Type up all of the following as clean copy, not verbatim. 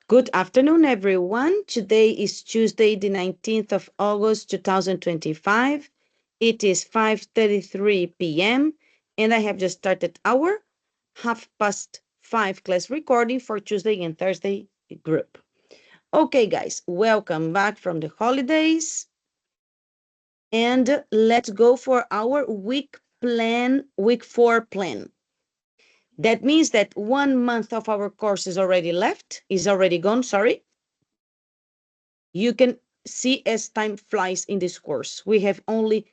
Good afternoon, everyone. Today is Tuesday, the 19th of August, 2025. It is 5:33 p.m. and I have just started our 5:30 class recording for Tuesday and Thursday group. Okay, guys, welcome back from the holidays. And let's go for our week 4 plan. That means that 1 month of our course is already gone, sorry. You can see as time flies in this course. We have only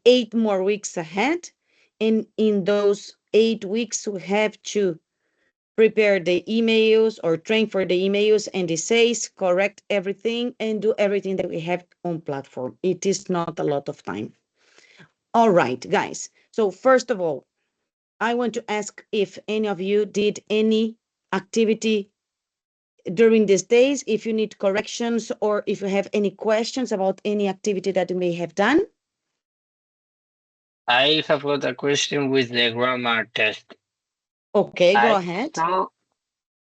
8 more weeks ahead. And in those 8 weeks, we have to prepare the emails or train for the emails and essays, correct everything, and do everything that we have on platform. It is not a lot of time. All right, guys. So first of all, I want to ask if any of you did any activity during these days, if you need corrections or if you have any questions about any activity that you may have done. I have got a question with the grammar test. Okay, go I ahead. saw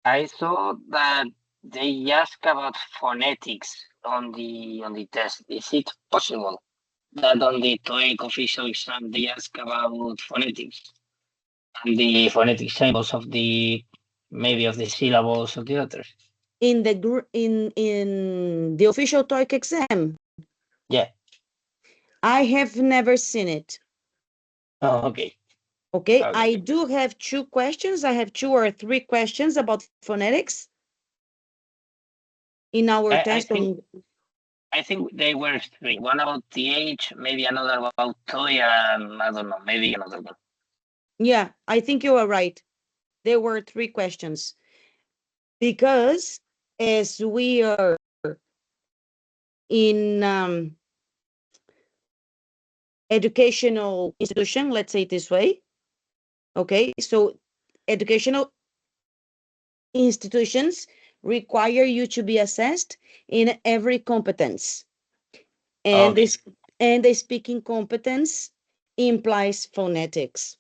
I saw that they ask about phonetics on the test. Is it possible that on the TOEIC official exam they ask about phonetics and the phonetic symbols of the maybe of the syllables of the letters? In the official TOEIC exam, Yeah. I have never seen it. Oh, okay. Okay, Okay. I do have 2 questions. I have 2 or 3 questions about phonetics in our I test think on. I think they were three. One about the age, maybe another about toy, and I don't know, maybe another one. Yeah, I think you are right. There were 3 questions because as we are in educational institution, let's say it this way. Okay, so educational institutions require you to be assessed in every competence, and Okay. this and the speaking competence implies phonetics.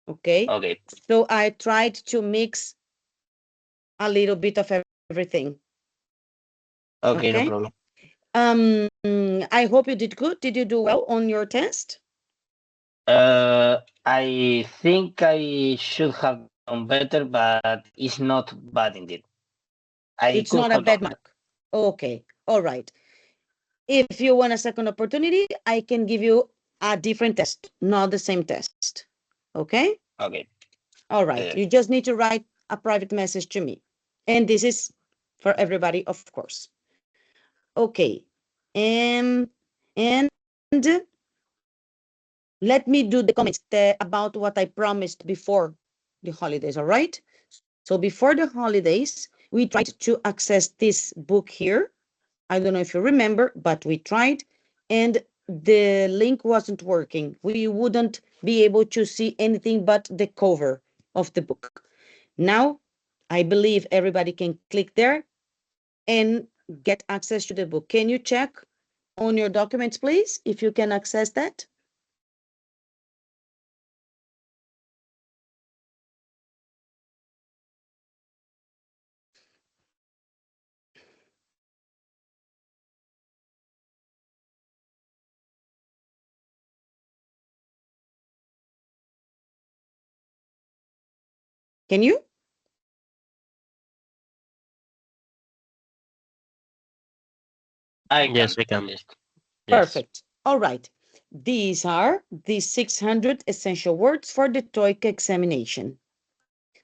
Okay, Okay. so I tried to mix a little bit of everything. Okay, no Okay, problem. I hope you did good. Did you do well on your test? I think I should have done better, but it's not bad indeed. I It's could not a have done bad better. mark. Okay, all right. If you want a second opportunity, I can give you a different test, not the same test. Okay? Okay. All right. You just need to write a private message to me. And this is for everybody, of course. Okay. And let me do the comments about what I promised before the holidays, all right? So before the holidays, we tried to access this book here. I don't know if you remember, but we tried and the link wasn't working. We wouldn't be able to see anything but the cover of the book. Now, I believe everybody can click there and get access to the book. Can you check on your documents, please, if you can access that? Can you? I Yes, can we at can. least. Yes. Perfect. All right. These are the 600 essential words for the TOEIC examination.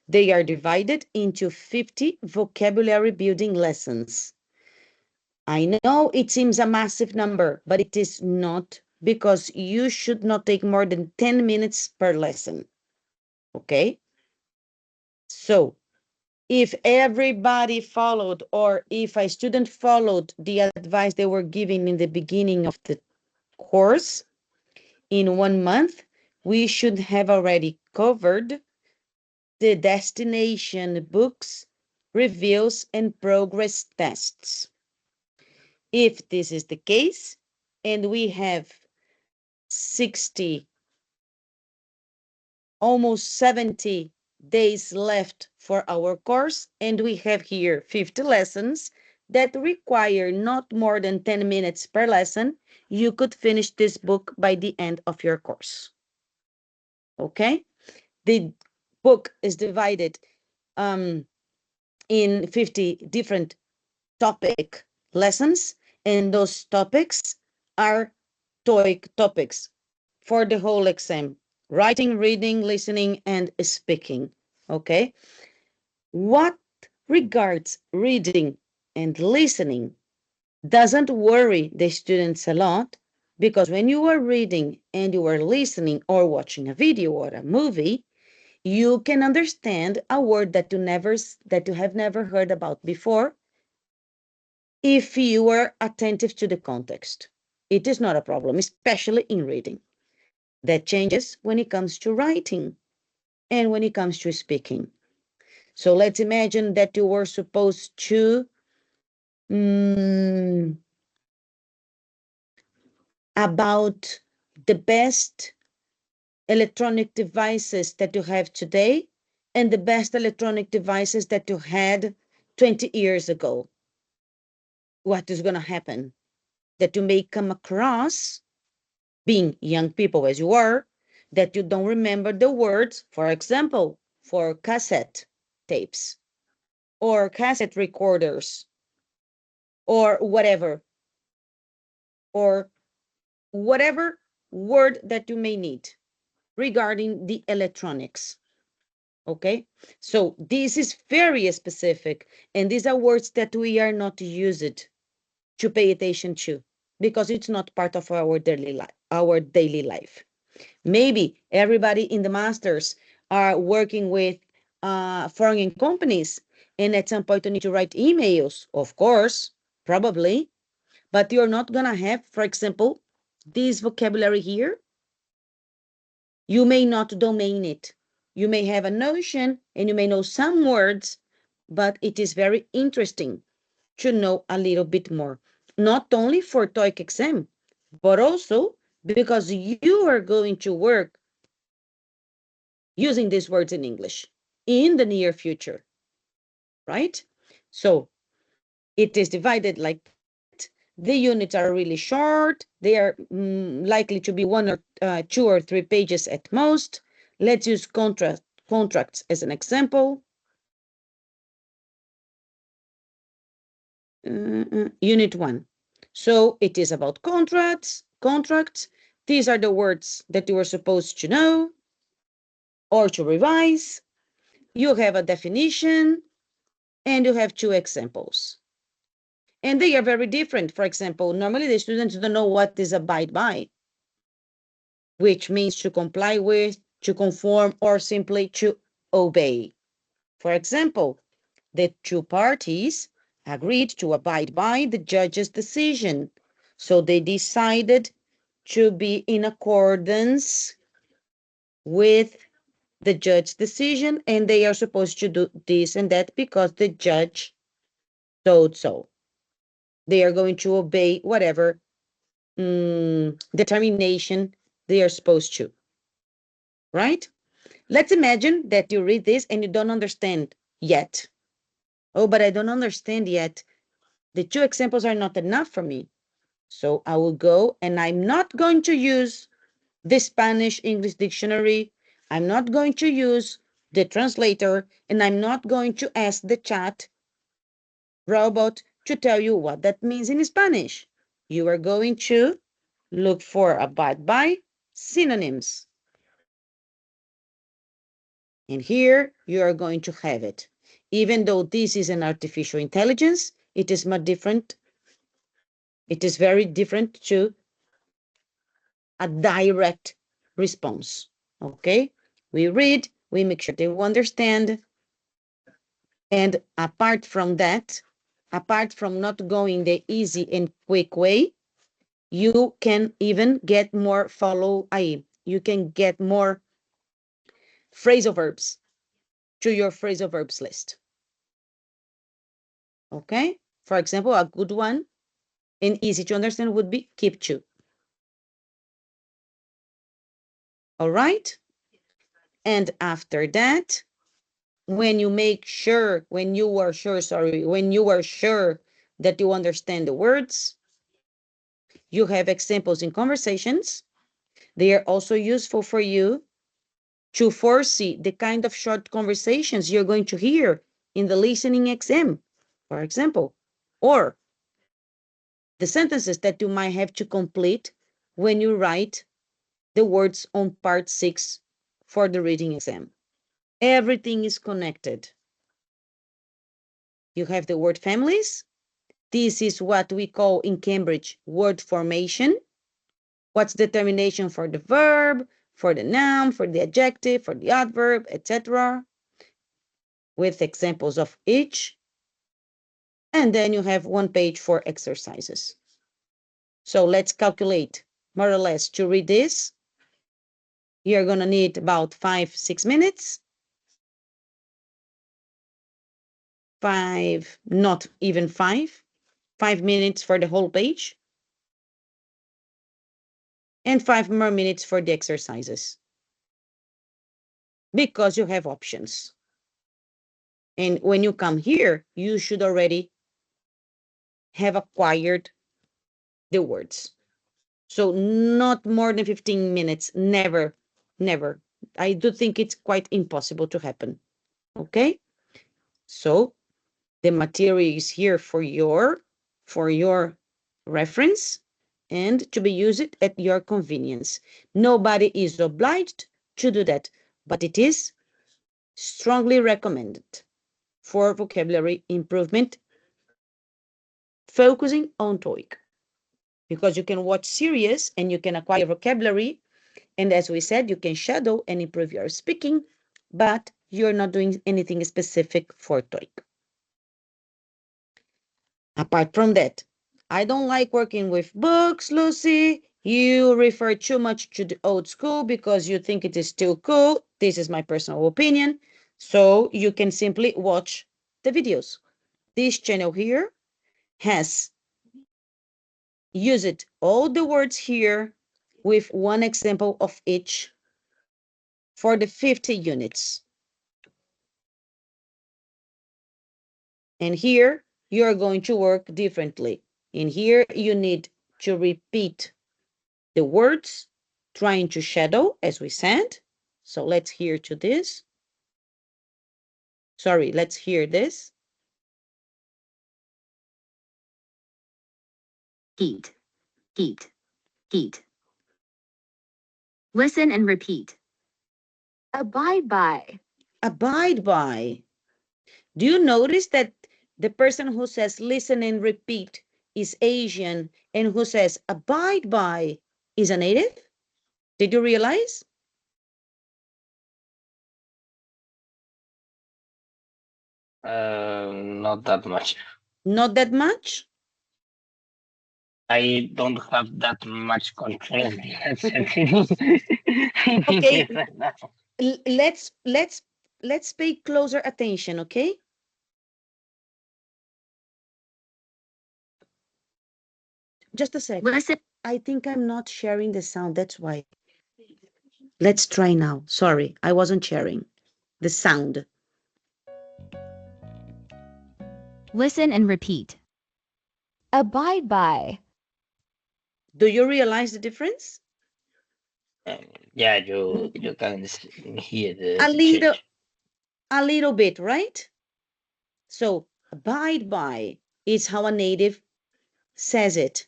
They are divided into 50 vocabulary building lessons. I know it seems a massive number, but it is not, because you should not take more than 10 minutes per lesson. Okay? So, if everybody followed, or if a student followed the advice they were giving in the beginning of the course, in 1 month, we should have already covered the destination books, reviews, and progress tests. If this is the case, and we have 60, almost 70 days left for our course, and we have here 50 lessons that require not more than 10 minutes per lesson. You could finish this book by the end of your course. Okay? The book is divided in 50 different topic lessons, and those topics are TOEIC topics for the whole exam: writing, reading, listening, and speaking. Okay? What regards reading and listening doesn't worry the students a lot, because when you are reading and you are listening or watching a video or a movie, you can understand a word that you have never heard about before if you are attentive to the context. It is not a problem, especially in reading. That changes when it comes to writing and when it comes to speaking. So let's imagine that you were supposed to about the best electronic devices that you have today and the best electronic devices that you had 20 years ago. What is going to happen? That you may come across, being young people as you are, that you don't remember the words, for example, for cassette tapes or cassette recorders or whatever word that you may need regarding the electronics. Okay, so this is very specific, and these are words that we are not used to pay attention to because it's not part of our daily life. Maybe everybody in the masters are working with foreign companies, and at some point you need to write emails, of course, probably, but you're not gonna have, for example, this vocabulary here. You may not domain it. You may have a notion and you may know some words, but it is very interesting to know a little bit more, not only for TOEIC exam, but also because you are going to work using these words in English in the near future, right? So it is divided like that. The units are really short. They are likely to be 1 or 2 or 3 pages at most. Let's use contracts as an example. Unit 1. So it is about contracts. These are the words that you are supposed to know or to revise. You have a definition and you have 2 examples. And they are very different. For example, normally the students don't know what is abide by, which means to comply with, to conform, or simply to obey. For example, the 2 parties agreed to abide by the judge's decision. So they decided to be in accordance with the judge's decision, and they are supposed to do this and that because the judge told so. They are going to obey whatever determination they are supposed to, right? Let's imagine that you read this and you don't understand yet. Oh, but I don't understand yet. The 2 examples are not enough for me. So I will go and I'm not going to use the Spanish English dictionary. I'm not going to use the translator, and I'm not going to ask the chat robot to tell you what that means in Spanish. You are going to look for abide by synonyms. And here you are going to have it. Even though this is an artificial intelligence, it is much different. It is very different to a direct response. Okay? We read, we make sure they understand. And apart from that, apart from not going the easy and quick way, you can even get more follow aí. You can get more phrasal verbs to your phrasal verbs list. Okay? For example, a good one and easy to understand would be keep to. All right? And after that, when you are sure that you understand the words. You have examples in conversations. They are also useful for you to foresee the kind of short conversations you're going to hear in the listening exam, for example, or the sentences that you might have to complete when you write the words on part 6 for the reading exam. Everything is connected. You have the word families. This is what we call in Cambridge word formation. What's the termination for the verb, for the noun, for the adjective, for the adverb, etc. With examples of each. And then you have one page for exercises. So let's calculate more or less to read this. You're going to need about 5-6 minutes. 5, not even 5. 5 minutes for the whole page. And 5 more minutes for the exercises. Because you have options. And when you come here, you should already have acquired the words. So not more than 15 minutes, never, never. I do think it's quite impossible to happen, okay? So the material is here for your reference and to be used at your convenience. Nobody is obliged to do that, but it is strongly recommended for vocabulary improvement, focusing on TOEIC. Because you can watch series and you can acquire vocabulary. And as we said, you can shadow and improve your speaking, but you're not doing anything specific for TOEIC. Apart from that, I don't like working with books, Lucy. You refer too much to the old school because you think it is still cool. This is my personal opinion. So you can simply watch the videos. This channel here has used all the words here with one example of each for the 50 units. And here you're going to work differently. In here you need to repeat the words, trying to shadow, as we said. So let's hear to this. Sorry, let's hear this. Heat, heat, heat. Listen and repeat. Abide by. Abide by. Do you notice that the person who says listen and repeat is Asian and who says abide by is a native? Did you realize? Not that much. Not that much? I don't have that much control in that sentence. Okay, let's pay closer attention, okay? Just a sec. Listen. I think I'm not sharing the sound, that's why. Let's try now. Sorry, I wasn't sharing the sound. Listen and repeat. Abide by. Do you realize the difference? Yeah, you can hear the A change. little bit, right? So abide by is how a native says it.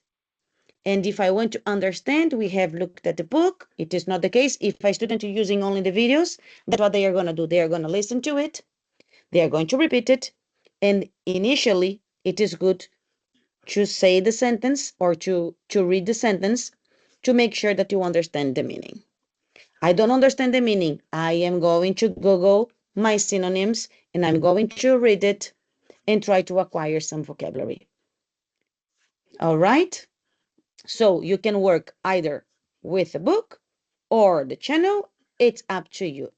And if I want to understand, we have looked at the book. It is not the case. If a student is using only the videos, that's what they are going to do. They are going to listen to it. They are going to repeat it. And initially, it is good to say the sentence or to read the sentence to make sure that you understand the meaning. I don't understand the meaning. I am going to Google my synonyms and I'm going to read it and try to acquire some vocabulary. All right? So you can work either with a book or the channel. It's up to you.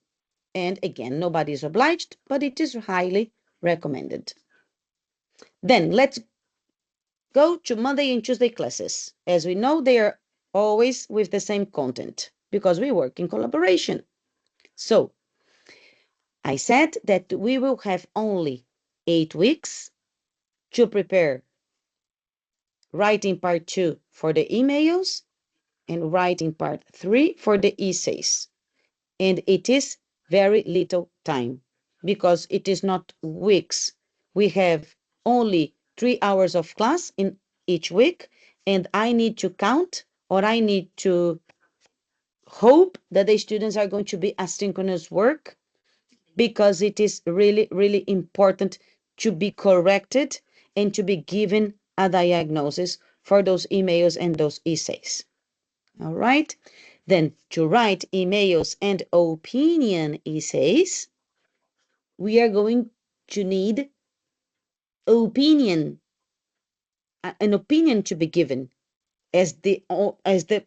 And again, nobody is obliged, but it is highly recommended. Then let's go to Monday and Tuesday classes. As we know, they are always with the same content because we work in collaboration. So I said that we will have only 8 weeks to prepare writing part 2 for the emails and writing part 3 for the essays. And it is very little time because it is not weeks. We have only 3 hours of class in each week, and I need to count, or I need to hope that the students are going to be asynchronous work, because it is really, really important to be corrected and to be given a diagnosis for those emails and those essays. All right. Then to write emails and opinion essays, we are going to need opinion, an opinion to be given, as the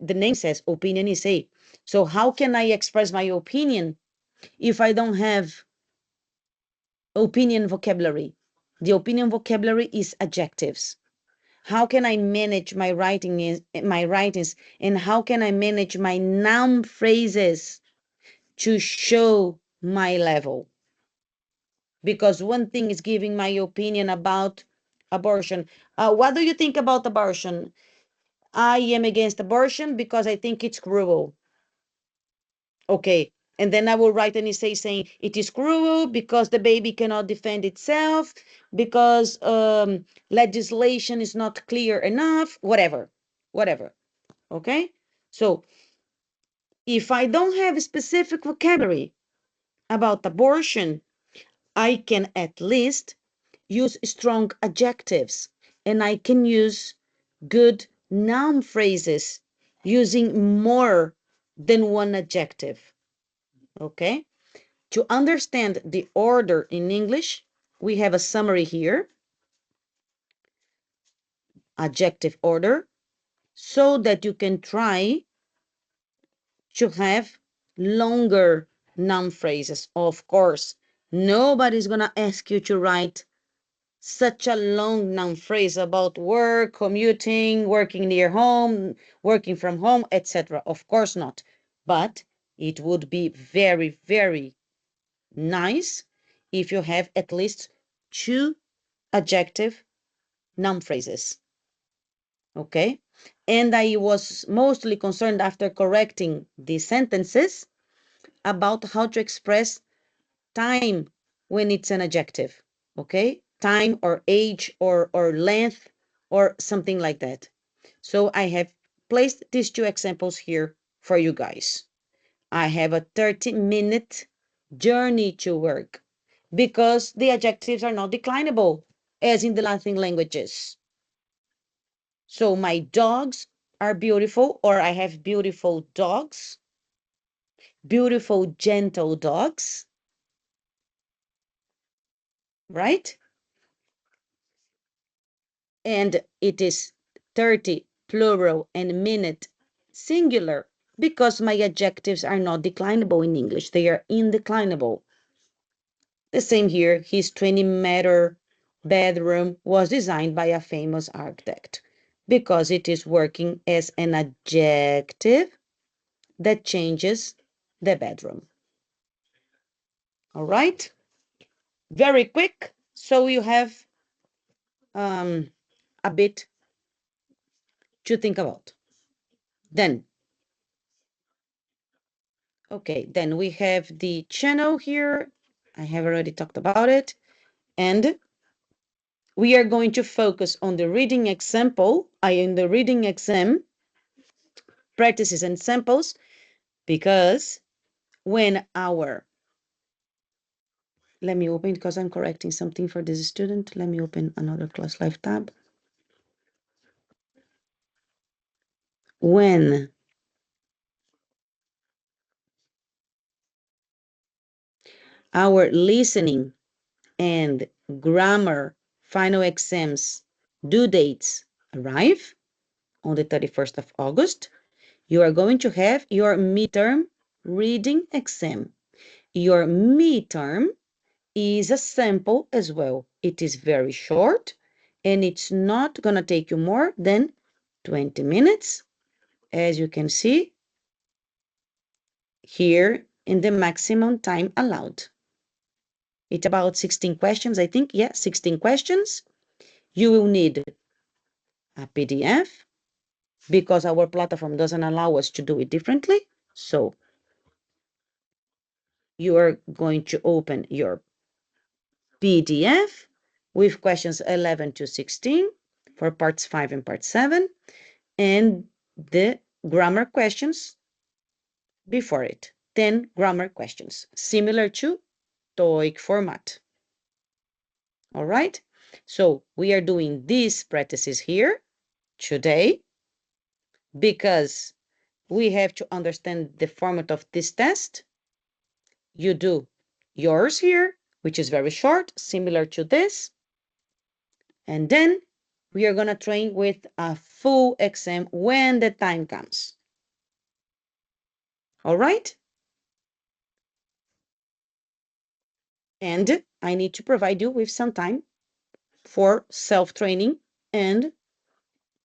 name says, opinion essay. So how can I express my opinion if I don't have opinion vocabulary? The opinion vocabulary is adjectives. How can I manage my writings, and how can I manage my noun phrases to show my level? Because one thing is giving my opinion about abortion. What do you think about abortion? I am against abortion because I think it's cruel. Okay. And then I will write an essay saying it is cruel because the baby cannot defend itself, because legislation is not clear enough, whatever. Okay. So if I don't have specific vocabulary about abortion, I can at least use strong adjectives, and I can use good noun phrases using more than one adjective. Okay? To understand the order in English, we have a summary here. Adjective order, so that you can try to have longer noun phrases. Of course, nobody's gonna ask you to write such a long noun phrase about work, commuting, working near home, working from home, etc. Of course not. But it would be very, very nice if you have at least 2 adjective noun phrases. Okay? And I was mostly concerned after correcting these sentences about how to express time when it's an adjective. Okay? Time or age or length or something like that. So I have placed these 2 examples here for you guys. I have a 30-minute journey to work because the adjectives are not declinable as in the Latin languages. So my dogs are beautiful, or I have beautiful dogs, beautiful, gentle dogs, right? And it is 30 plural and minute singular because my adjectives are not declinable in English. They are indeclinable. The same here, his 20-meter bedroom was designed by a famous architect because it is working as an adjective that changes the bedroom. All right? Very quick, so you have a bit to think about. Then, okay, then we have the channel here. I have already talked about it. And we are going to focus on the reading example, in the reading exam, practices and samples, because when our, let me open, because I'm correcting something for this student. Let me open another class live tab. When our listening and grammar final exams due dates arrive on the 31st of August, you are going to have your midterm reading exam. Your midterm is a sample as well. It is very short and it's not going to take you more than 20 minutes, as you can see here in the maximum time allowed. It's about 16 questions, I think. Yeah, 16 questions. You will need a PDF because our platform doesn't allow us to do it differently. So you are going to open your PDF with questions 11 to 16 for parts 5 and part 7, and the grammar questions before it. 10 grammar questions, similar to TOEIC format. All right, so we are doing these practices here today because we have to understand the format of this test. You do yours here, which is very short, similar to this. And then we are going to train with a full exam when the time comes. All right? And I need to provide you with some time for self-training. And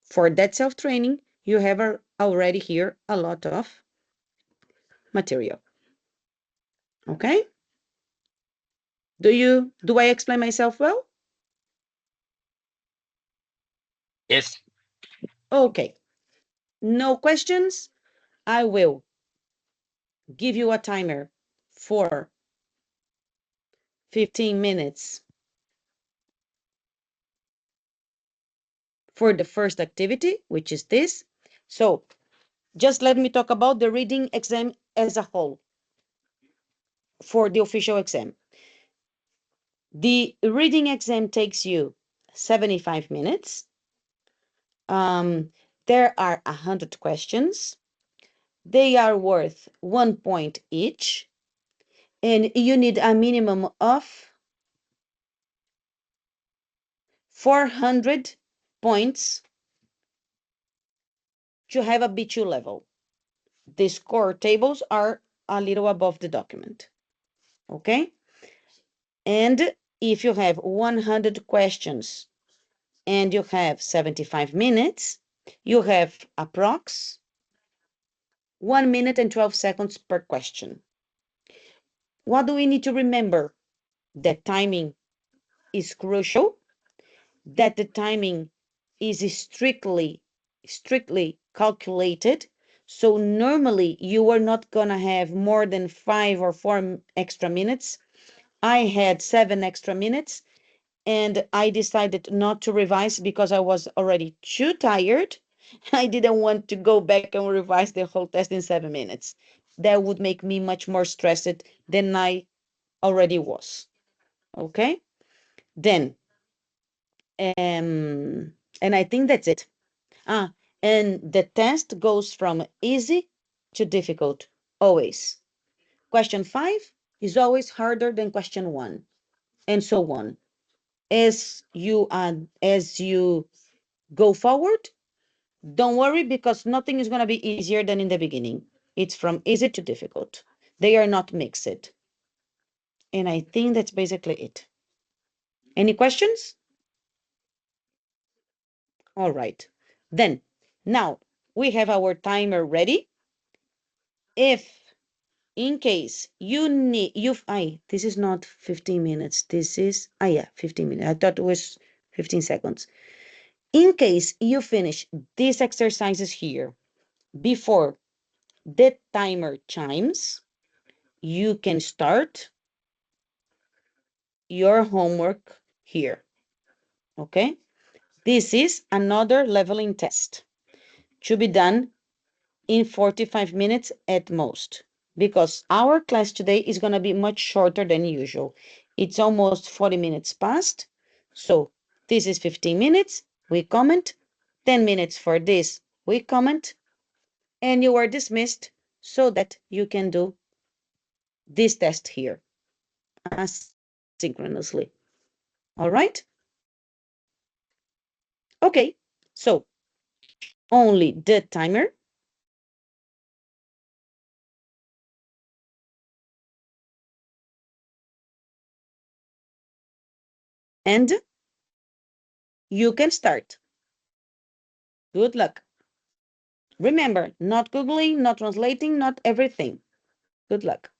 for that self-training, you have already here a lot of material. Okay? Do I explain myself well? Yes. Okay. No questions? I will give you a timer for 15 minutes for the first activity, which is this. So just let me talk about the reading exam as a whole for the official exam. The reading exam takes you 75 minutes. There are 100 questions. They are worth 1 point each. And you need a minimum of 400 points to have a B2 level. The score tables are a little above the document. Okay? And if you have 100 questions and you have 75 minutes, you have approx 1 minute and 12 seconds per question. What do we need to remember? That timing is crucial, that the timing is strictly calculated. So normally you are not gonna have more than 5 or 4 extra minutes. I had 7 extra minutes and I decided not to revise because I was already too tired. I didn't want to go back and revise the whole test in 7 minutes. That would make me much more stressed than I already was. Okay? Then, and I think that's it. And the test goes from easy to difficult, always. Question 5 is always harder than question 1, and so on. As you go forward, don't worry because nothing is going to be easier than in the beginning. It's from easy to difficult. They are not mixed. And I think that's basically it. Any questions? All right. Then, now we have our timer ready. If in case you need, this is not 15 minutes. This is, yeah, 15 minutes. I thought it was 15 seconds. In case you finish these exercises here before the timer chimes, you can start your homework here. Okay? This is another leveling test to be done in 45 minutes at most, because our class today is going to be much shorter than usual. It's almost 40 minutes past. So this is 15 minutes. We comment. 10 minutes for this. We comment. And you are dismissed so that you can do this test here asynchronously. All right? Okay. So only the timer. And you can start. Good luck. Remember, not Googling, not translating, not everything. Good luck.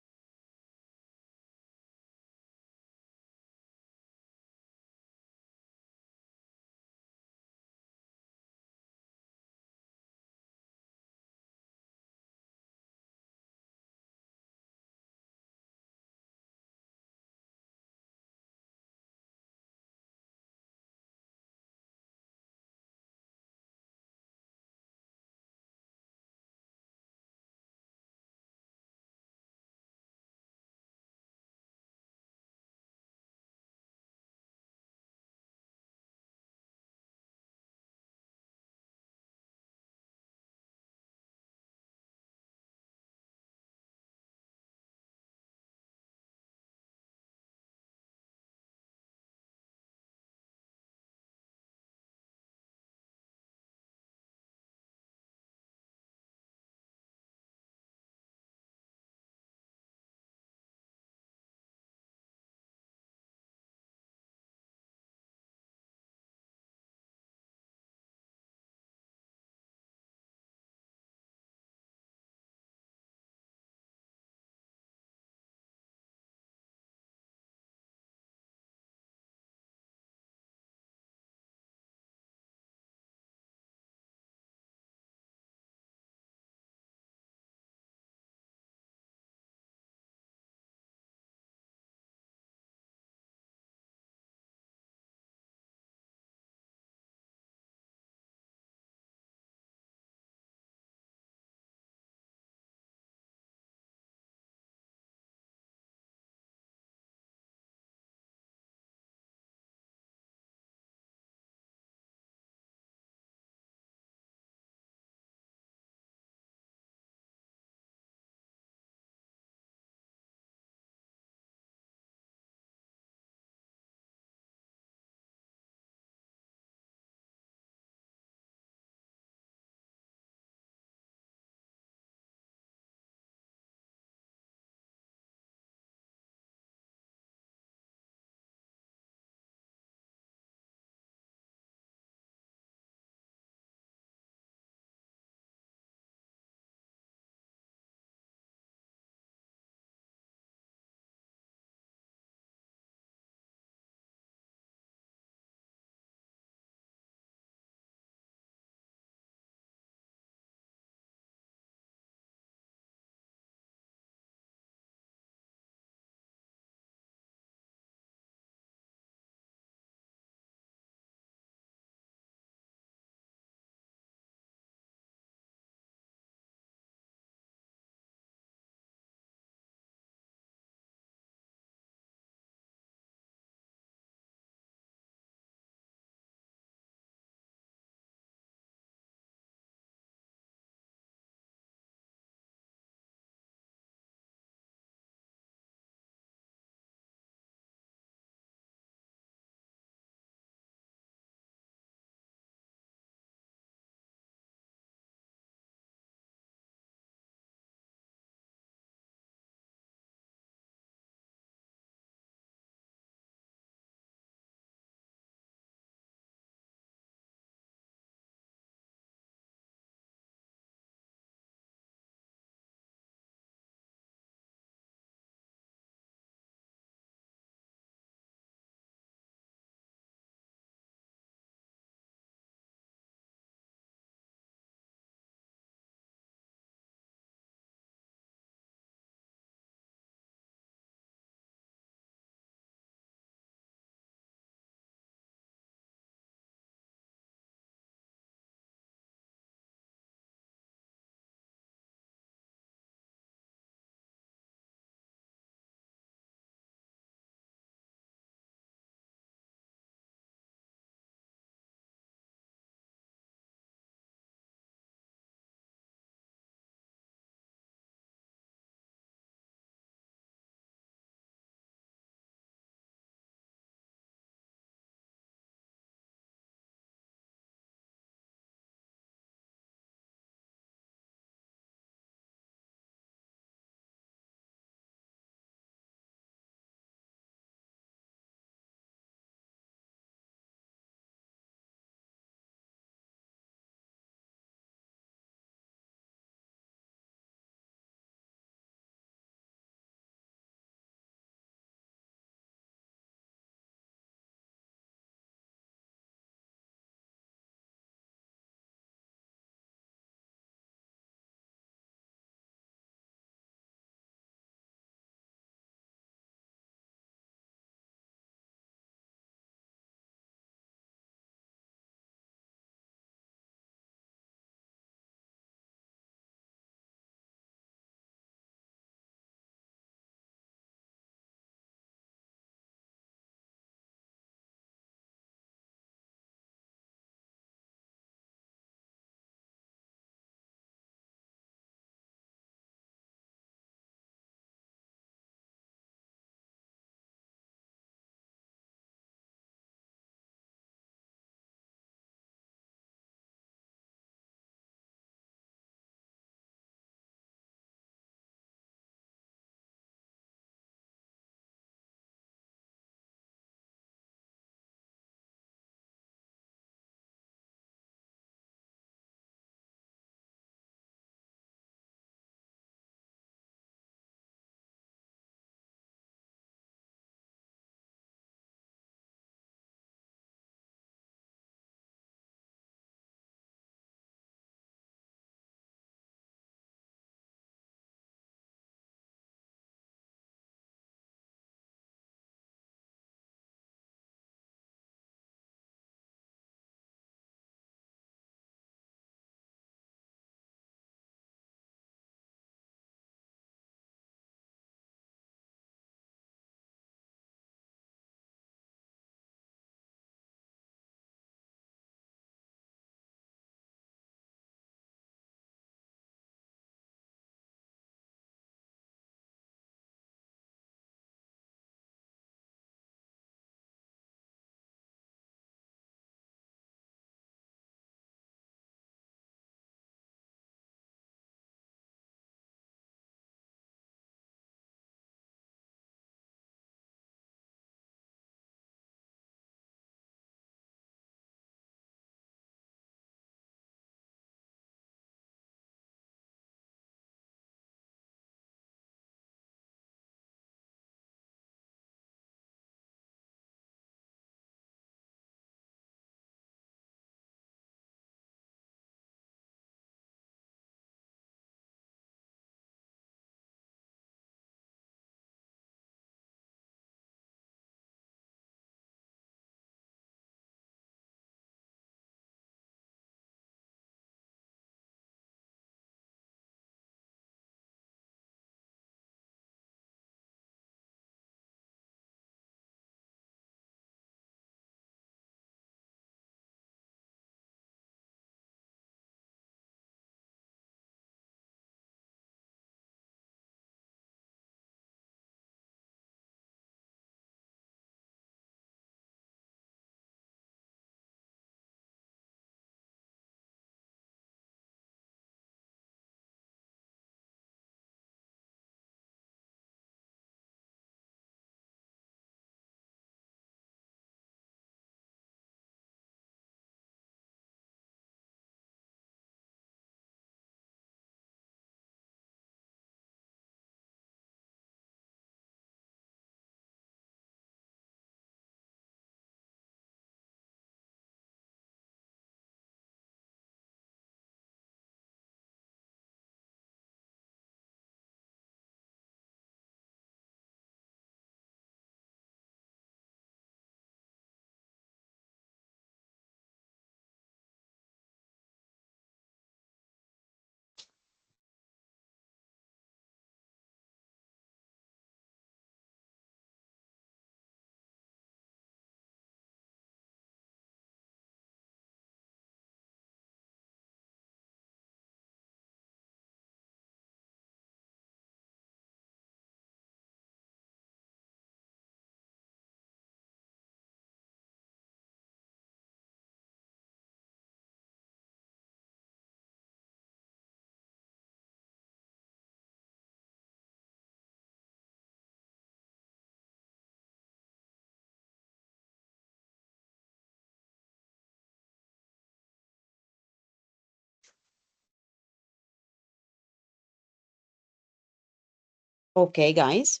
Okay, guys.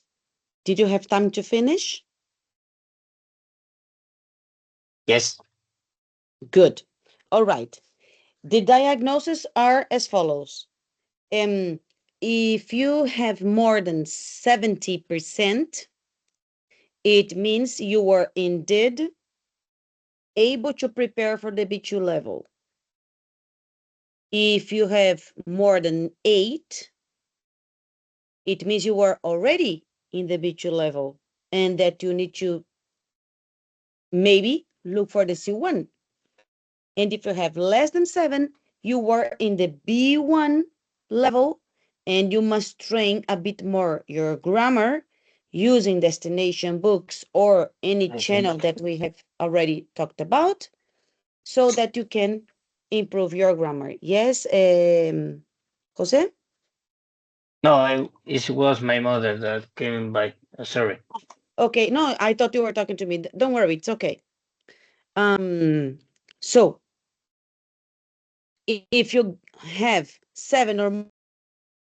Did you have time to finish? Yes. Good. All right. The diagnoses are as follows. If you have more than 70%, it means you were indeed able to prepare for the B2 level. If you have more than 8, it means you were already in the B2 level and that you need to maybe look for the C1. And if you have less than 7, you were in the B1 level and you must train a bit more your grammar using destination books or any channel that we have already talked about so that you can improve your grammar. Yes, Jose? No, it was my mother that came by. Sorry. Okay, no, I thought you were talking to me. Don't worry, it's okay. So if you have 7 or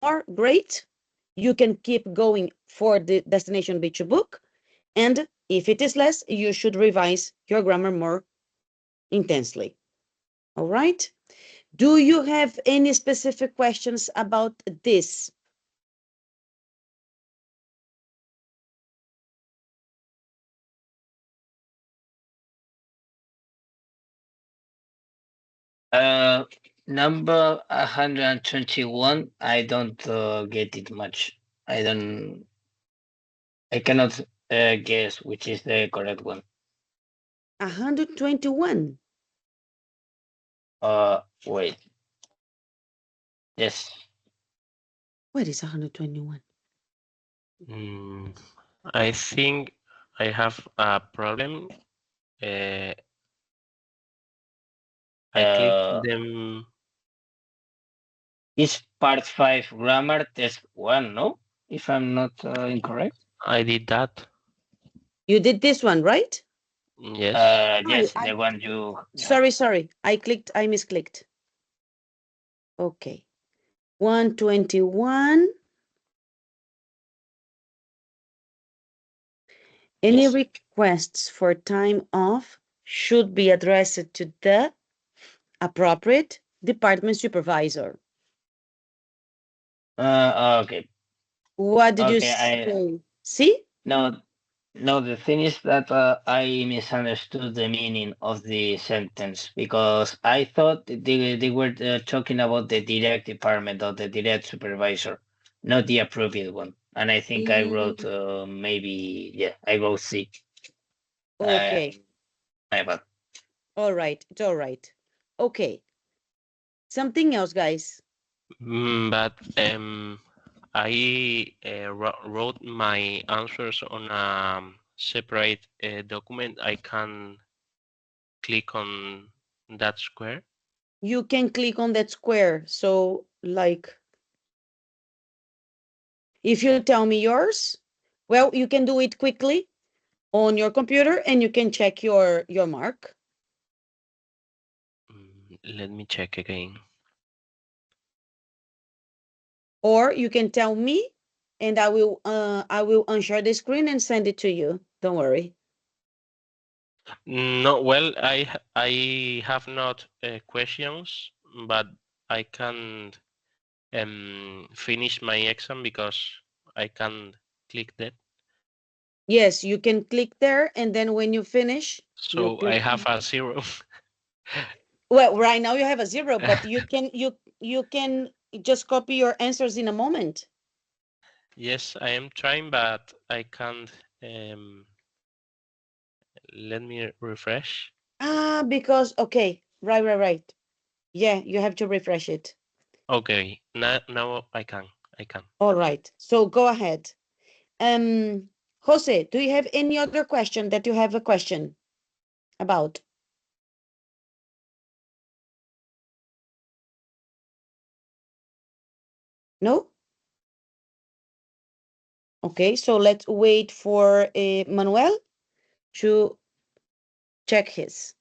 more, great. You can keep going for the destination B2 book. And if it is less, you should revise your grammar more intensely. All right. Do you have any specific questions about this? Number 121. I don't get it much. I cannot guess which is the correct one. 121. Wait. Yes. What is 121? I think I have a problem. I clicked them. It's part 5 grammar test 1, no? If I'm not incorrect. I did that. You did this one, right? Yes. Yes, the one you. Sorry. I misclicked. Okay. 121. Any Yes. requests for time off should be addressed to the appropriate department supervisor. Okay. What did you Okay, say? See? No, the thing is that I misunderstood the meaning of the sentence because I thought they were talking about the direct department or the direct supervisor, not the appropriate one. And I think I wrote I wrote C. Okay. My bad. All right. It's all right. Okay. Something else, guys. But I wrote my answers on a separate document. I can click on that square. You can click on that square. So, like, if you tell me yours, well, you can do it quickly on your computer and you can check your mark. Let me check again. Or you can tell me and I will unshare the screen and send it to you. Don't worry. No, well, I have not questions, but I can finish my exam because I can click that. Yes, you can click there and then when you finish, so I have a 0. Well, right now you have a 0, but you can just copy your answers in a moment. Yes, I am trying, but I can't. Let me refresh. Because okay, right. Yeah, you have to refresh it. Okay, now I can. All right. So go ahead. Jose, do you have any other question that you have a question about? No? Okay, so let's wait for Manuel to check his.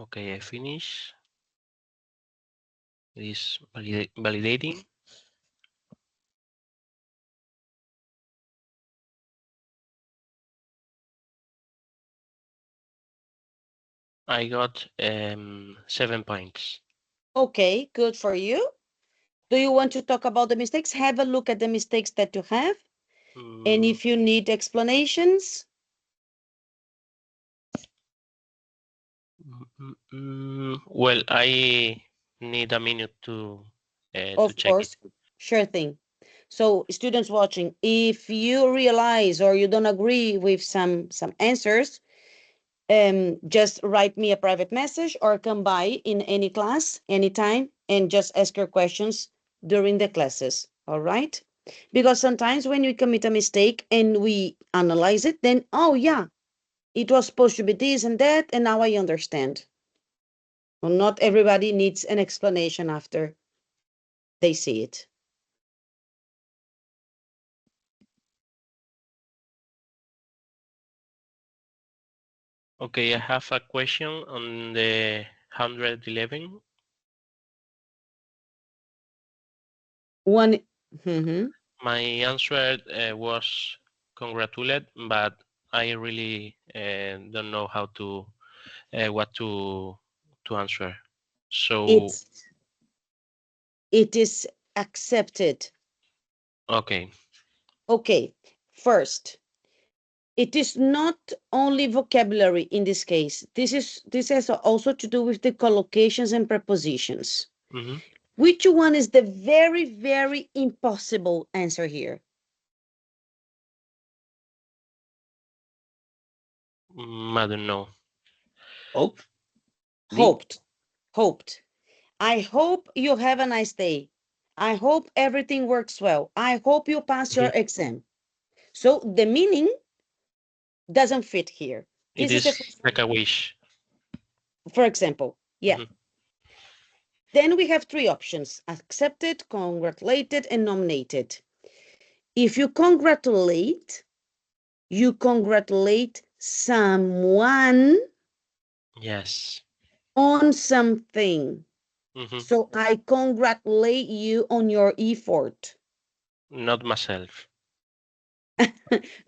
Okay, I finish. It is validating. I got 7 points. Okay, good for you. Do you want to talk about the mistakes? Have a look at the mistakes that you have. And if you need explanations, Well, I need a minute to of check it. course, sure thing. So students watching, if you realize or you don't agree with some answers, just write me a private message or come by in any class, anytime, and just ask your questions during the classes, all right? Because sometimes when we commit a mistake and we analyze it, then, oh yeah, it was supposed to be this and that, and now I understand. Well, not everybody needs an explanation after they see it. Okay, I have a question on the 111. One, mm-hmm. My answer was congratulate, but I really don't know how to what to answer. So It is accepted. okay. Okay, first, it is not only vocabulary in this case. This has also to do with the collocations and prepositions. Mm-hmm. Which one is the very, very impossible answer here? I don't know. Hope. Hoped. I hope you have a nice day. I hope everything works well. I hope you pass your exam. So the meaning doesn't fit here. It This is the is first like one. a wish. For example, yeah. Mm-hmm. Then we have three options: accepted, congratulated, and nominated. If you congratulate someone Yes. on something. Mm-hmm. So I congratulate you on your effort. Not myself.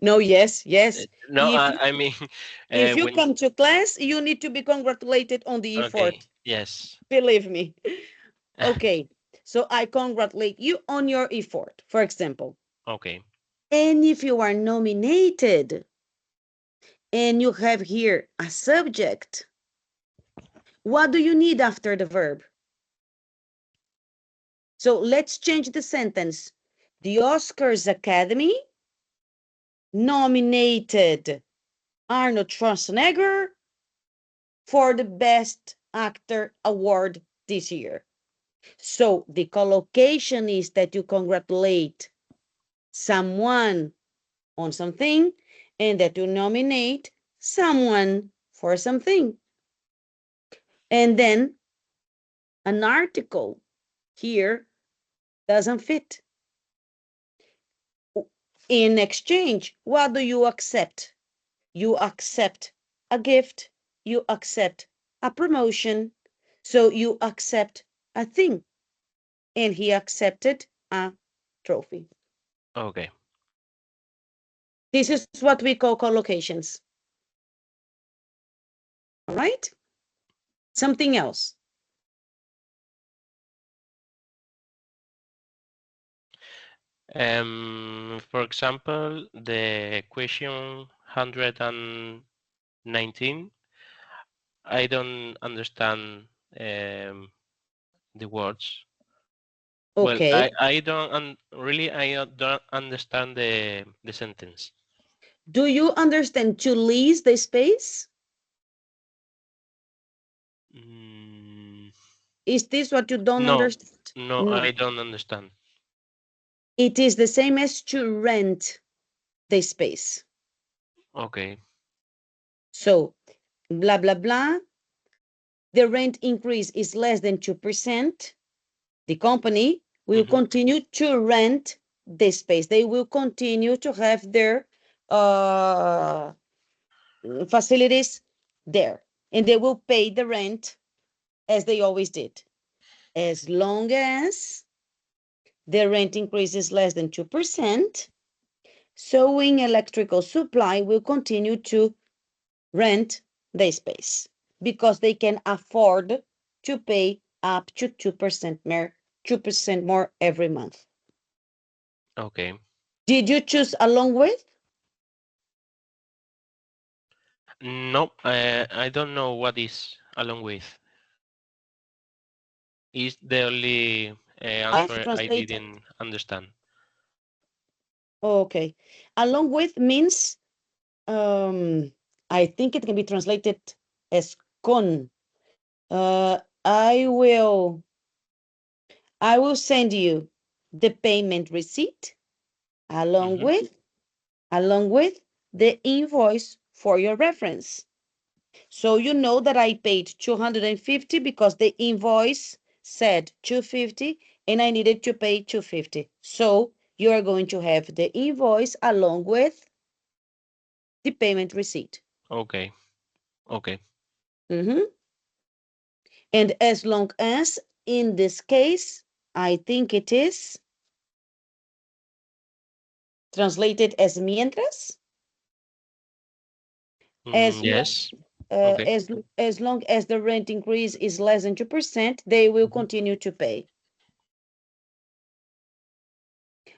No, yes. No, If I mean if you when. come to class, you need to be congratulated on the Okay. effort. Yes. Believe me. Okay. So I congratulate you on your effort, for example. Okay. And if you are nominated and you have here a subject, what do you need after the verb? So let's change the sentence. The Oscars Academy nominated Arnold Schwarzenegger for the Best Actor Award this year. So the collocation is that you congratulate someone on something and that you nominate someone for something. And then an article here doesn't fit. In exchange, what do you accept? You accept a gift, you accept a promotion, so you accept a thing. And he accepted a trophy. Okay. This is what we call collocations. All right? Something else. For example, the question 119, I don't understand the words. Well, Okay. I don't really I don't understand the sentence. Do you understand to lease the space? Mm, Is this what you don't no, understand? no, No. I don't understand. It is the same as to rent the space. Okay. So, blah, blah, blah. The rent increase is less than 2%. The company will continue to rent the space. They will continue to have their facilities there. and they will pay the rent as they always did. As long as the rent increase is less than 2%, Sewing Electrical Supply will continue to rent the space because they can afford to pay up to 2% more every month. Okay. Did you choose along with? No, I don't know what is along with. Is the only answer I translated. didn't understand. Okay. Along with means, I think it can be translated as con. I will send you the payment receipt along with the invoice for your reference. So you know that I paid 250 because the invoice said 250 and I needed to pay 250. So you are going to have the invoice along with the payment receipt. Okay. Okay. And as long as, in this case, I think it is translated as mientras. Yes. Okay. As long as the rent increase is less than 2%, they will continue to pay.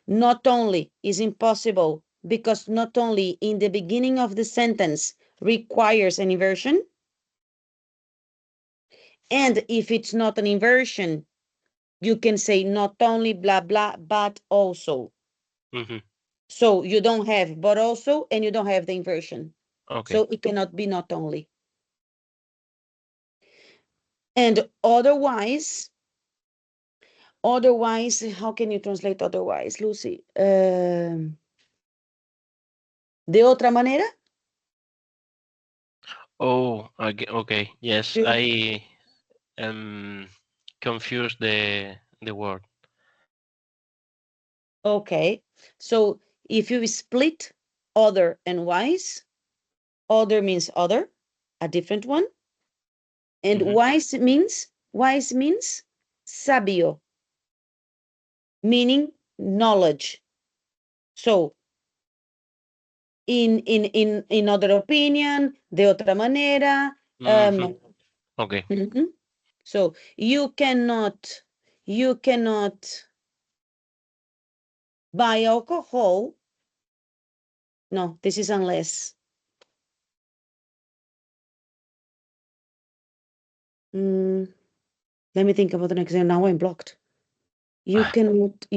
Not only is impossible because not only in the beginning of the sentence requires an inversion, and if it's not an inversion, you can say not only blah blah, but also. So you don't have but also, and you don't have the inversion. Okay. So it cannot be not only. And otherwise, how can you translate otherwise, Lucy? De otra manera? Oh, okay. Yes, I confused the word. Okay. So if you split other and wise, other means other, a different one. And wise means sabio, meaning knowledge. So in other opinion, de otra manera. Okay. So you cannot buy alcohol. No, this is unless. Let me think about the next one. Now I'm blocked. You cannot.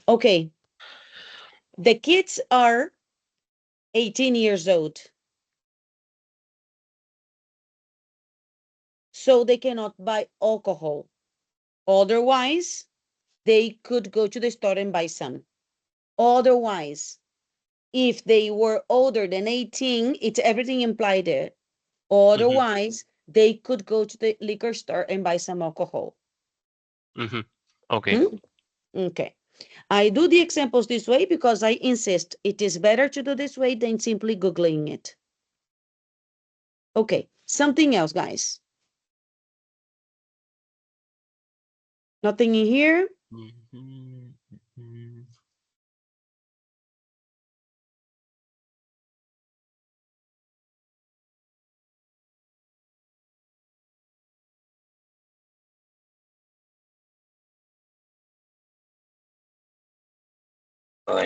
Okay. The kids are 18 years old. So they cannot buy alcohol. Otherwise, they could go to the store and buy some. Otherwise, if they were older than 18, it's everything implied there. Otherwise, they could go to the liquor store and buy some alcohol. Okay. Okay. I do the examples this way because I insist it is better to do this way than simply Googling it. Okay, something else, guys. Nothing in here?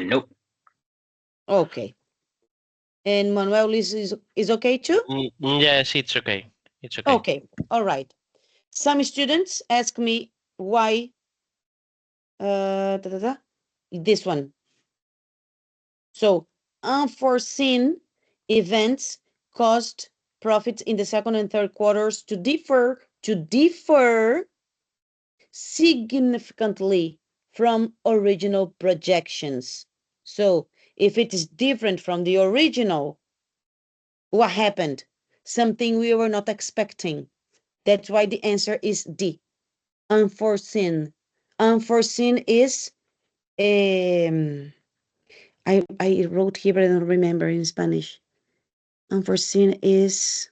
No. Okay. And Manuel is okay too? Yes, it's okay. It's okay. Okay, all right. Some students ask me why this one. So unforeseen events caused profits in the second and third quarters to differ significantly from original projections. So if it is different from the original, what happened? Something we were not expecting. That's why the answer is D. Unforeseen. Unforeseen is I wrote here, but I don't remember in Spanish. Unforeseen is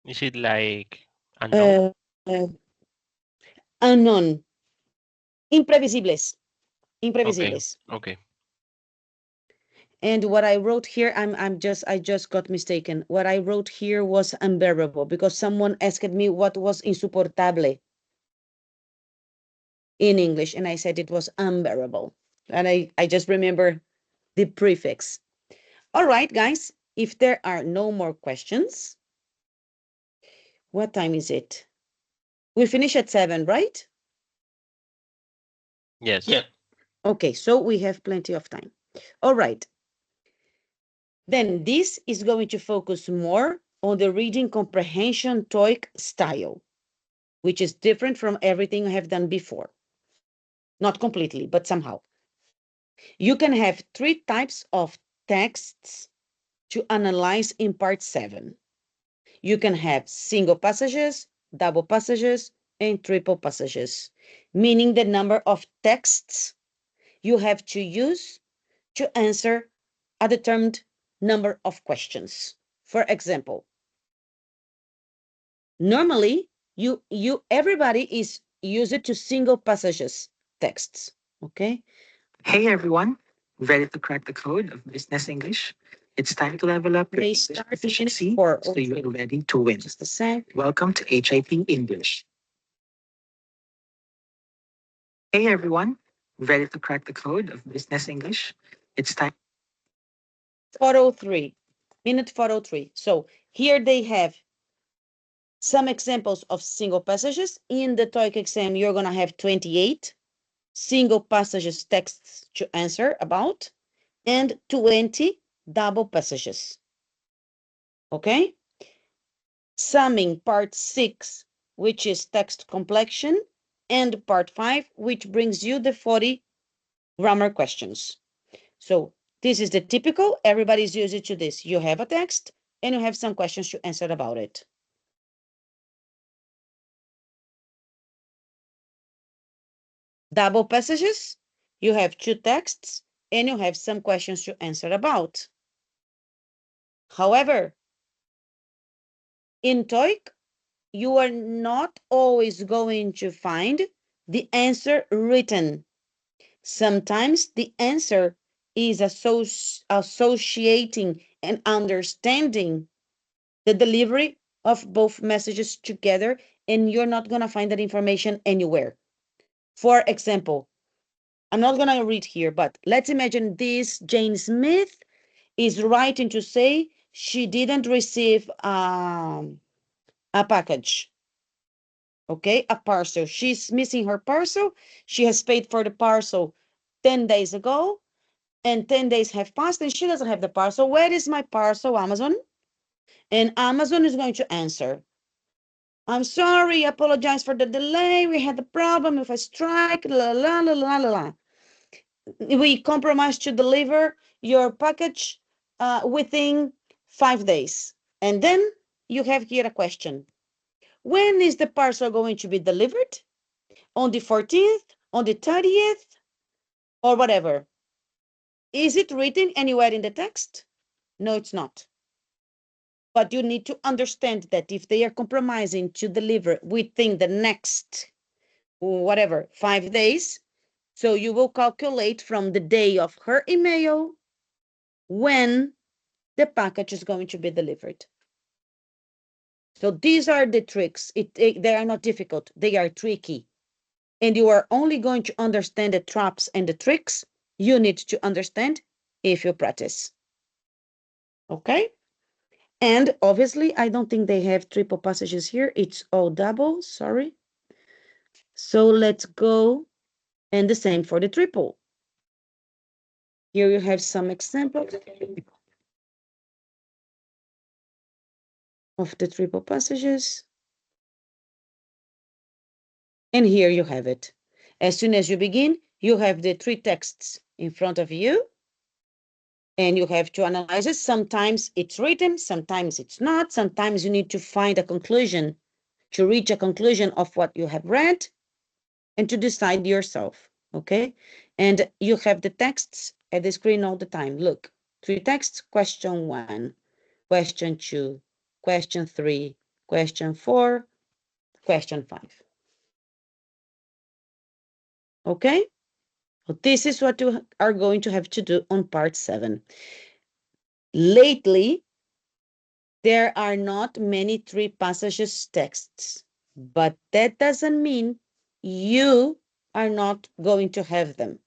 Is it like unknown? unknown. Imprevisibles. Imprevisibles. Okay. And what I wrote here, I just got mistaken. What I wrote here was unbearable because someone asked me what was insoportable in English, and I said it was unbearable. And I just remember the prefix. All right, guys, if there are no more questions, what time is it? We finish at 7, right? Yes. Yeah. Okay, so we have plenty of time. All right. Then this is going to focus more on the reading comprehension TOEIC style, which is different from everything I have done before. Not completely, but somehow. You can have 3 types of texts to analyze in part 7. You can have single passages, double passages, and triple passages, meaning the number of texts you have to use to answer a determined number of questions. For example, normally everybody is used to single passages texts, okay? Hey everyone, ready to crack the code of business English? It's time to level up your They English start proficiency for so you're ready to win. just a sec. Welcome to HIP English. Hey everyone, ready to crack the code of business English? It's time. 403, minute 403. So here they have some examples of single passages. In the TOEIC exam, you're going to have 28 single passages texts to answer about and 20 double passages. Okay? Summing part 6, which is text complexion, and part 5, which brings you the 40 grammar questions. So this is the typical, everybody's used to this. You have a text and you have some questions to answer about it. Double passages, you have 2 texts and you have some questions to answer about. However, in TOEIC, you are not always going to find the answer written. Sometimes the answer is associating and understanding the delivery of both messages together, and you're not going to find that information anywhere. For example, I'm not going to read here, but let's imagine this Jane Smith is writing to say she didn't receive a package. Okay, a parcel. She's missing her parcel. She has paid for the parcel 10 days ago, and 10 days have passed, and she doesn't have the parcel. Where is my parcel, Amazon? And Amazon is going to answer, I'm sorry, apologize for the delay. We had a problem with a strike, la, la, la, la, la, la. We compromised to deliver your package within 5 days. And then you have here a question. When is the parcel going to be delivered? On the 14th, on the 30th, or whatever? Is it written anywhere in the text? No, it's not. But you need to understand that if they are compromising to deliver within the next, whatever, 5 days, so you will calculate from the day of her email when the package is going to be delivered. So these are the tricks. They are not difficult. They are tricky. And you are only going to understand the traps and the tricks you need to understand if you practice. Okay? And obviously, I don't think they have triple passages here. It's all double, sorry. So let's go, and the same for the triple. Here you have some examples of the triple passages. And here you have it. As soon as you begin, you have the 3 texts in front of you, and you have to analyze it. Sometimes it's written, sometimes it's not. Sometimes you need to find a conclusion, to reach a conclusion of what you have read, and to decide yourself, okay? And you have the texts at the screen all the time. Look, Three texts, question 1, question 2, question 3, question 4, question 5. Okay? So this is what you are going to have to do on part 7. Lately, there are not many 3 passages texts, but that doesn't mean you are not going to have them.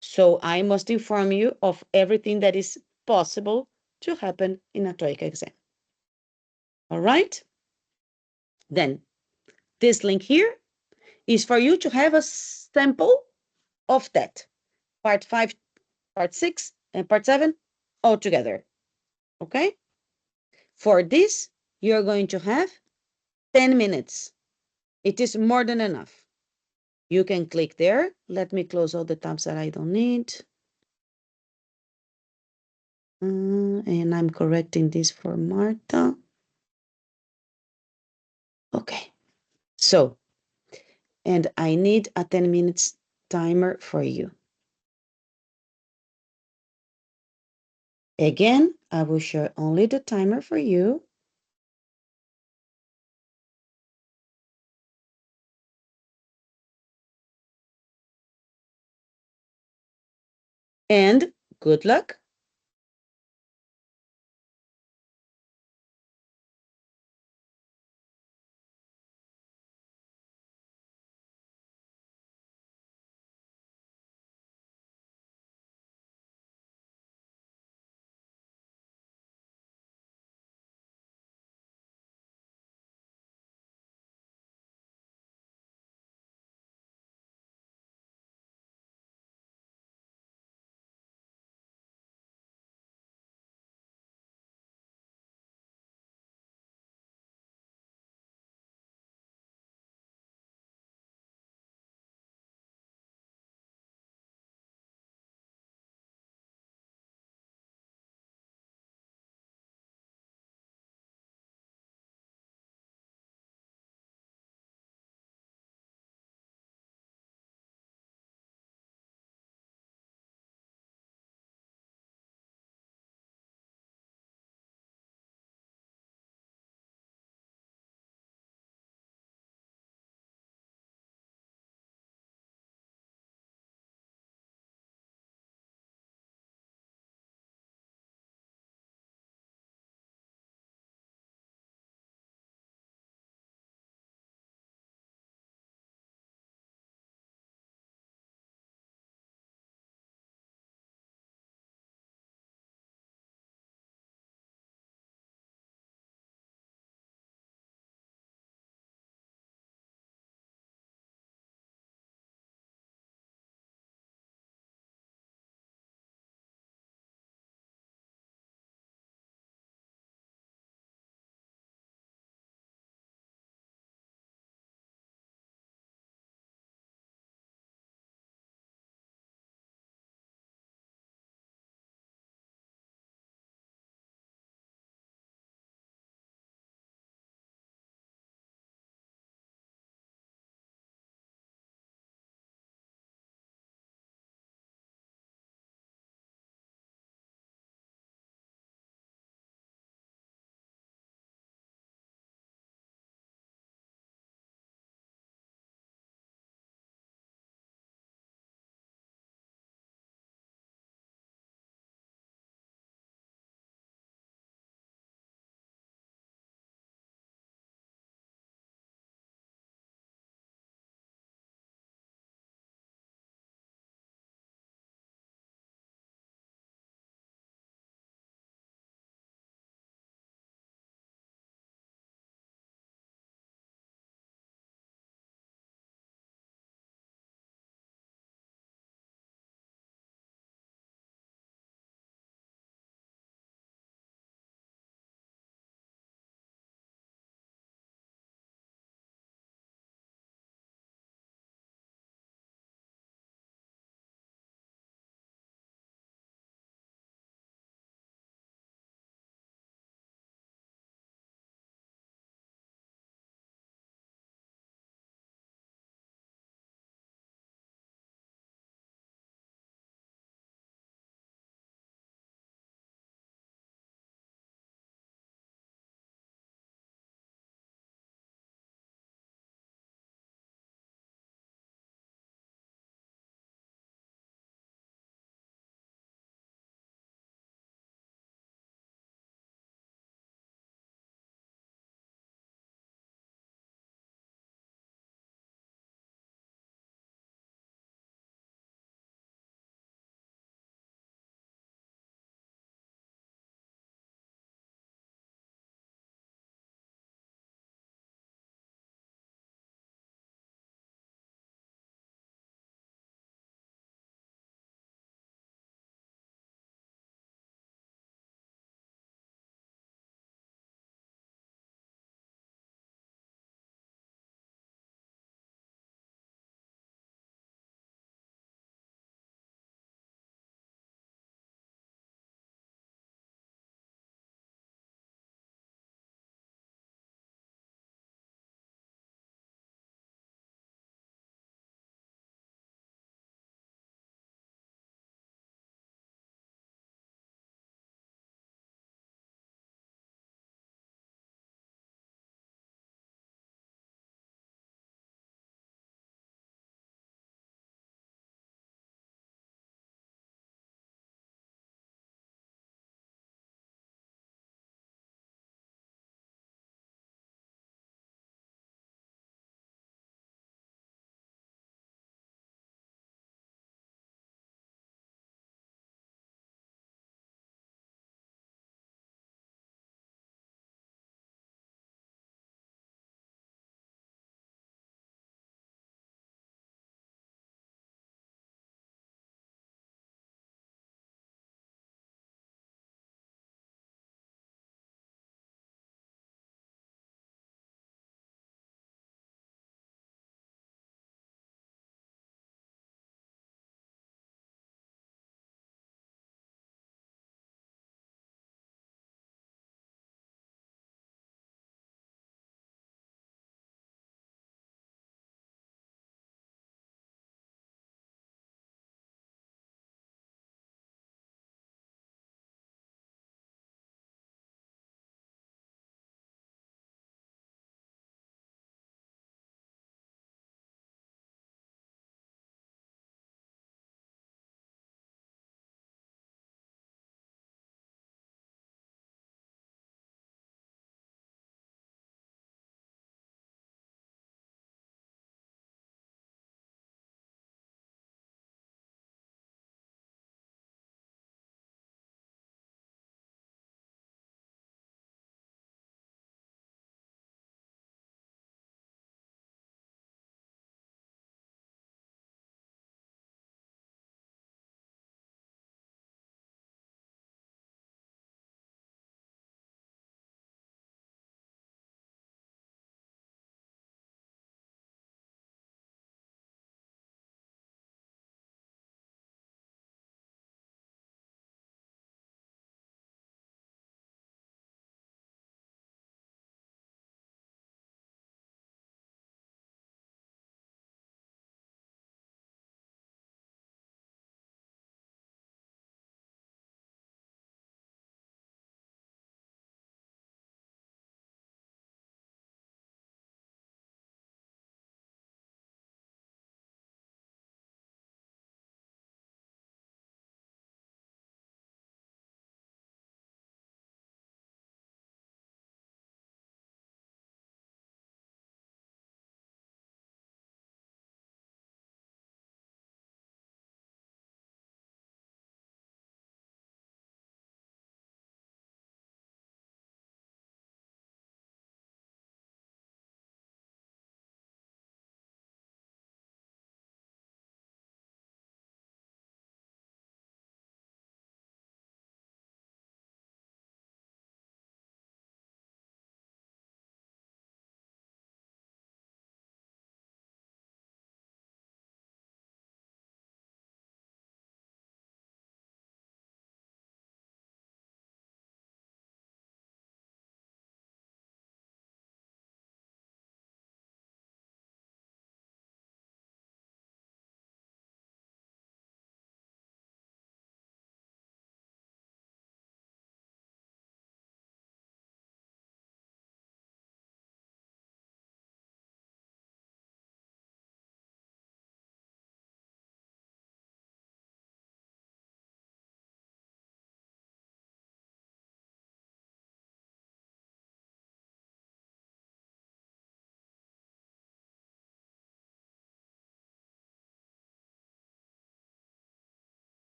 So I must inform you of everything that is possible to happen in a TOEIC exam. All right? Then this link here is for you to have a sample of that. Part 5, part 6, and part 7 all together. Okay? For this, you're going to have 10 minutes. It is more than enough. You can click there. Let me close all the tabs that I don't need. And I'm correcting this for Marta. Okay. So, and I need a 10 minutes timer for you. Again, I will share only the timer for you. And good luck.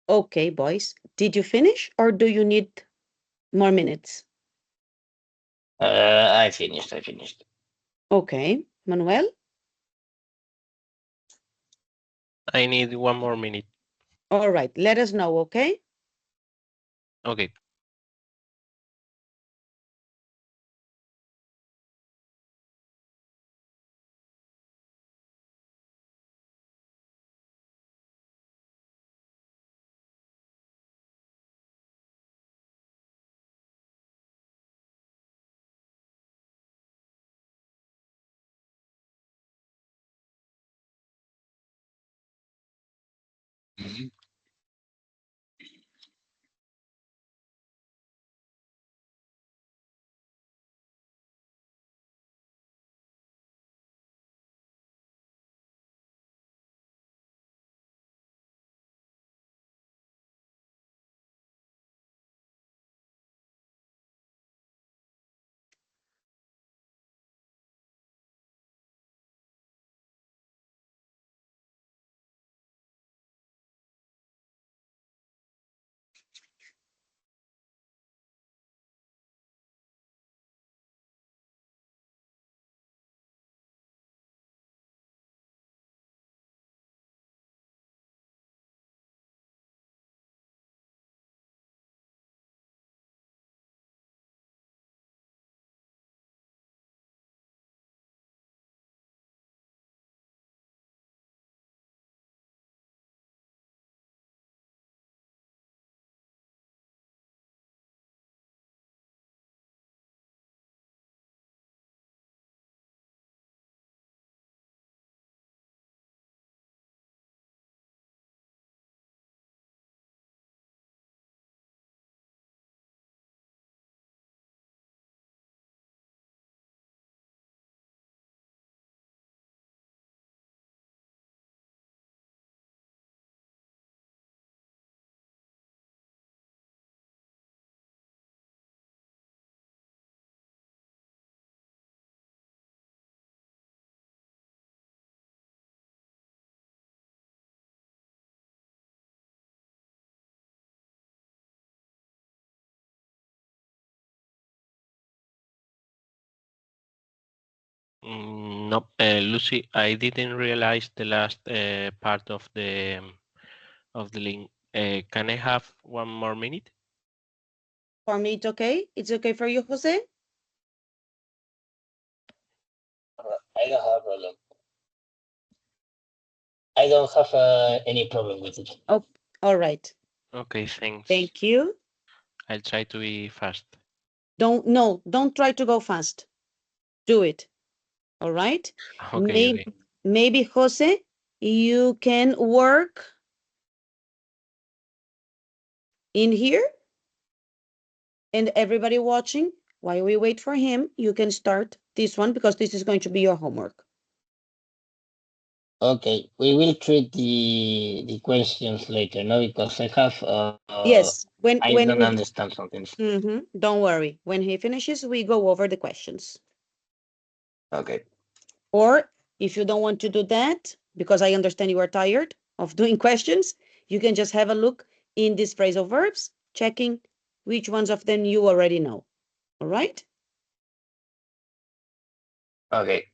Okay, boys. Did you finish or do you need more minutes? I finished. I finished. Okay, Manuel? I need 1 more minute. All right, let us know, okay? Okay. Nope. Lucy, I didn't realize the last part of the link. Can I have 1 more minute? For me, it's okay. It's okay for you, Jose? I don't have problem. I don't have any problem with it. Oh, all right. Okay, thanks. Thank you. I'll try to be fast. Don't try to go fast. Do it. All right? Okay, okay. Maybe Jose, you can work in here, and everybody watching, while we wait for him, you can start this one because this is going to be your homework. Okay, we will treat the questions later, no? Because I have Yes, I don't understand something. Don't worry. When he finishes, we go over the questions. Okay. Or if you don't want to do that, because I understand you are tired of doing questions, you can just have a look in this phrasal verbs, checking which ones of them you already know. All right? Okay.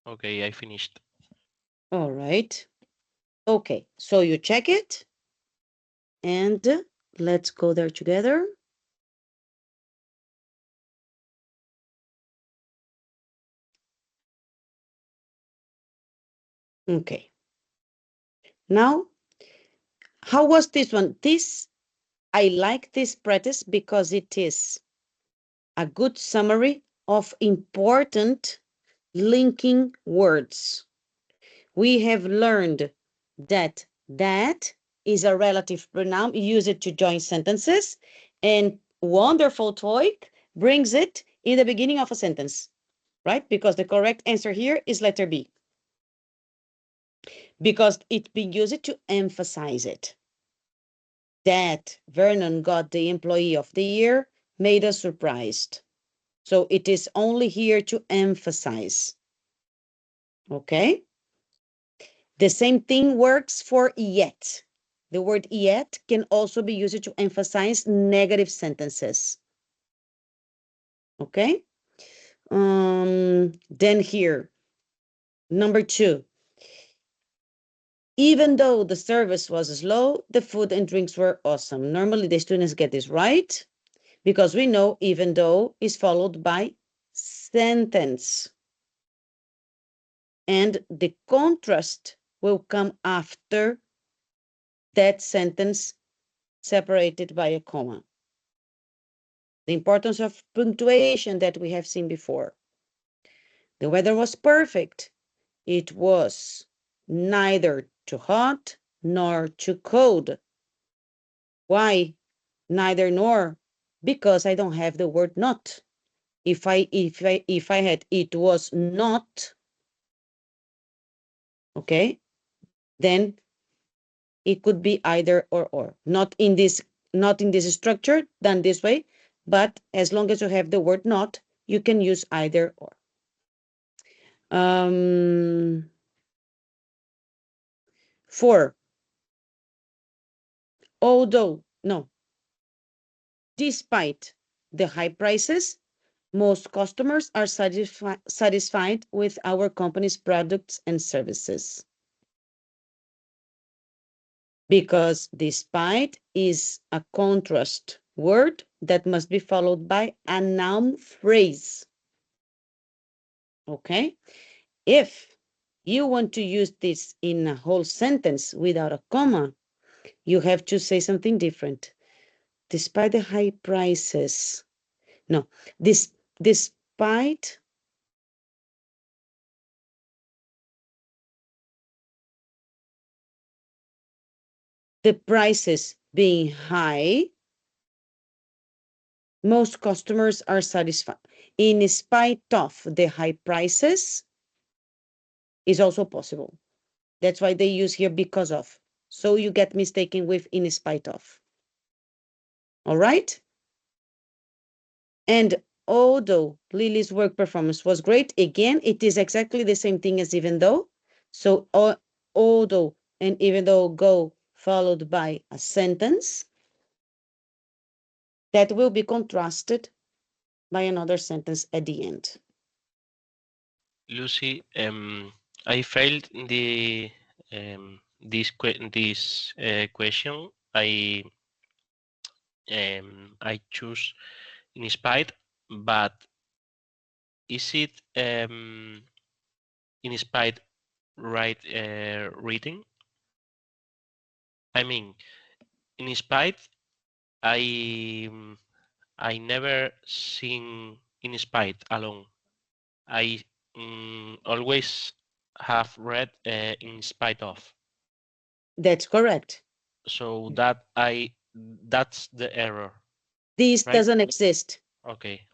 Okay, I finished. All right. Okay, so you check it and let's go there together. Okay. Now, how was this one? I like this practice because it is a good summary of important linking words. We have learned that is a relative pronoun. Use it to join sentences. And wonderful TOEIC brings it in the beginning of a sentence, right? Because the correct answer here is letter B. Because it's being used to emphasize it. That Vernon got the employee of the year made us surprised. So it is only here to emphasize. Okay? The same thing works for yet. The word yet can also be used to emphasize negative sentences. Okay? Then here, number 2. Even though the service was slow, the food and drinks were awesome. Normally the students get this right because we know even though is followed by sentence. And the contrast will come after that sentence separated by a comma. The importance of punctuation that we have seen before. The weather was perfect. It was neither too hot nor too cold. Why neither nor? Because I don't have the word not. If I had it was not, okay, then it could be either or. Not in this structure, done this way, but as long as you have the word not, you can use either or. 4. Despite the high prices, most customers are satisfied with our company's products and services. Because despite is a contrast word that must be followed by a noun phrase. Okay? If you want to use this in a whole sentence without a comma, you have to say something different. Despite the high prices. No, despite the prices being high, most customers are satisfied. In spite of the high prices is also possible. That's why they use here because of. So you get mistaken with in spite of. All right? And although Lily's work performance was great, again, it is exactly the same thing as even though. So although and even though go followed by a sentence that will be contrasted by another sentence at the end. Lucy, I failed the this question. I choose in spite, but is it in spite right reading? I mean, in spite, I never sing in spite alone. I always have read in spite of. That's correct. So that's the error. This Right? doesn't exist. Okay.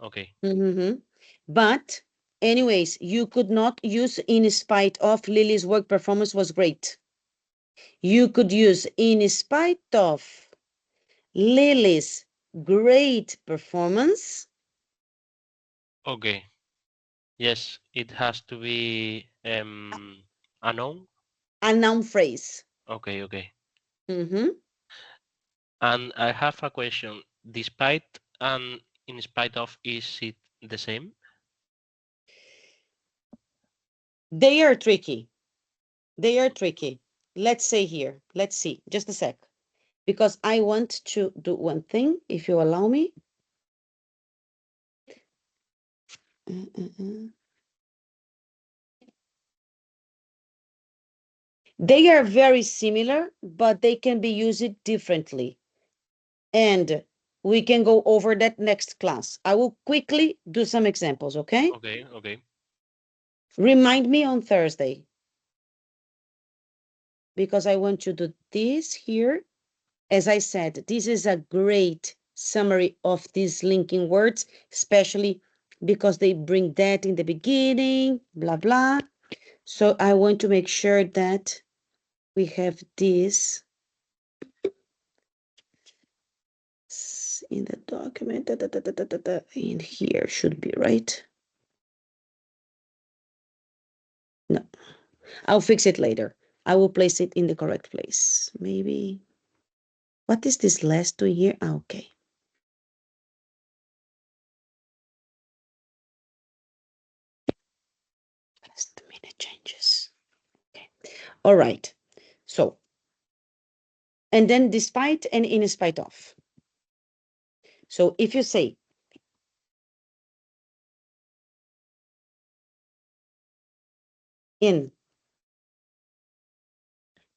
But anyways, you could not use in spite of Lily's work performance was great. You could use in spite of Lily's great performance. Okay. Yes, it has to be a noun. A noun phrase. Okay. Mm-hmm. And I have a question. Despite and in spite of, is it the same? They are tricky. They are tricky. Let's say here. Let's see. Just a sec. Because I want to do one thing, if you allow me. They are very similar, but they can be used differently. And we can go over that next class. I will quickly do some examples, okay? Okay, okay. Remind me on Thursday. Because I want to do this here. As I said, this is a great summary of these linking words, especially because they bring that in the beginning, blah, blah. So I want to make sure that we have this in the document. In here should be, right? No, I'll fix it later. I will place it in the correct place. Maybe. What is this last doing here? Okay. Last minute changes. Okay. All right. So, and then despite and in spite of. So if you say, in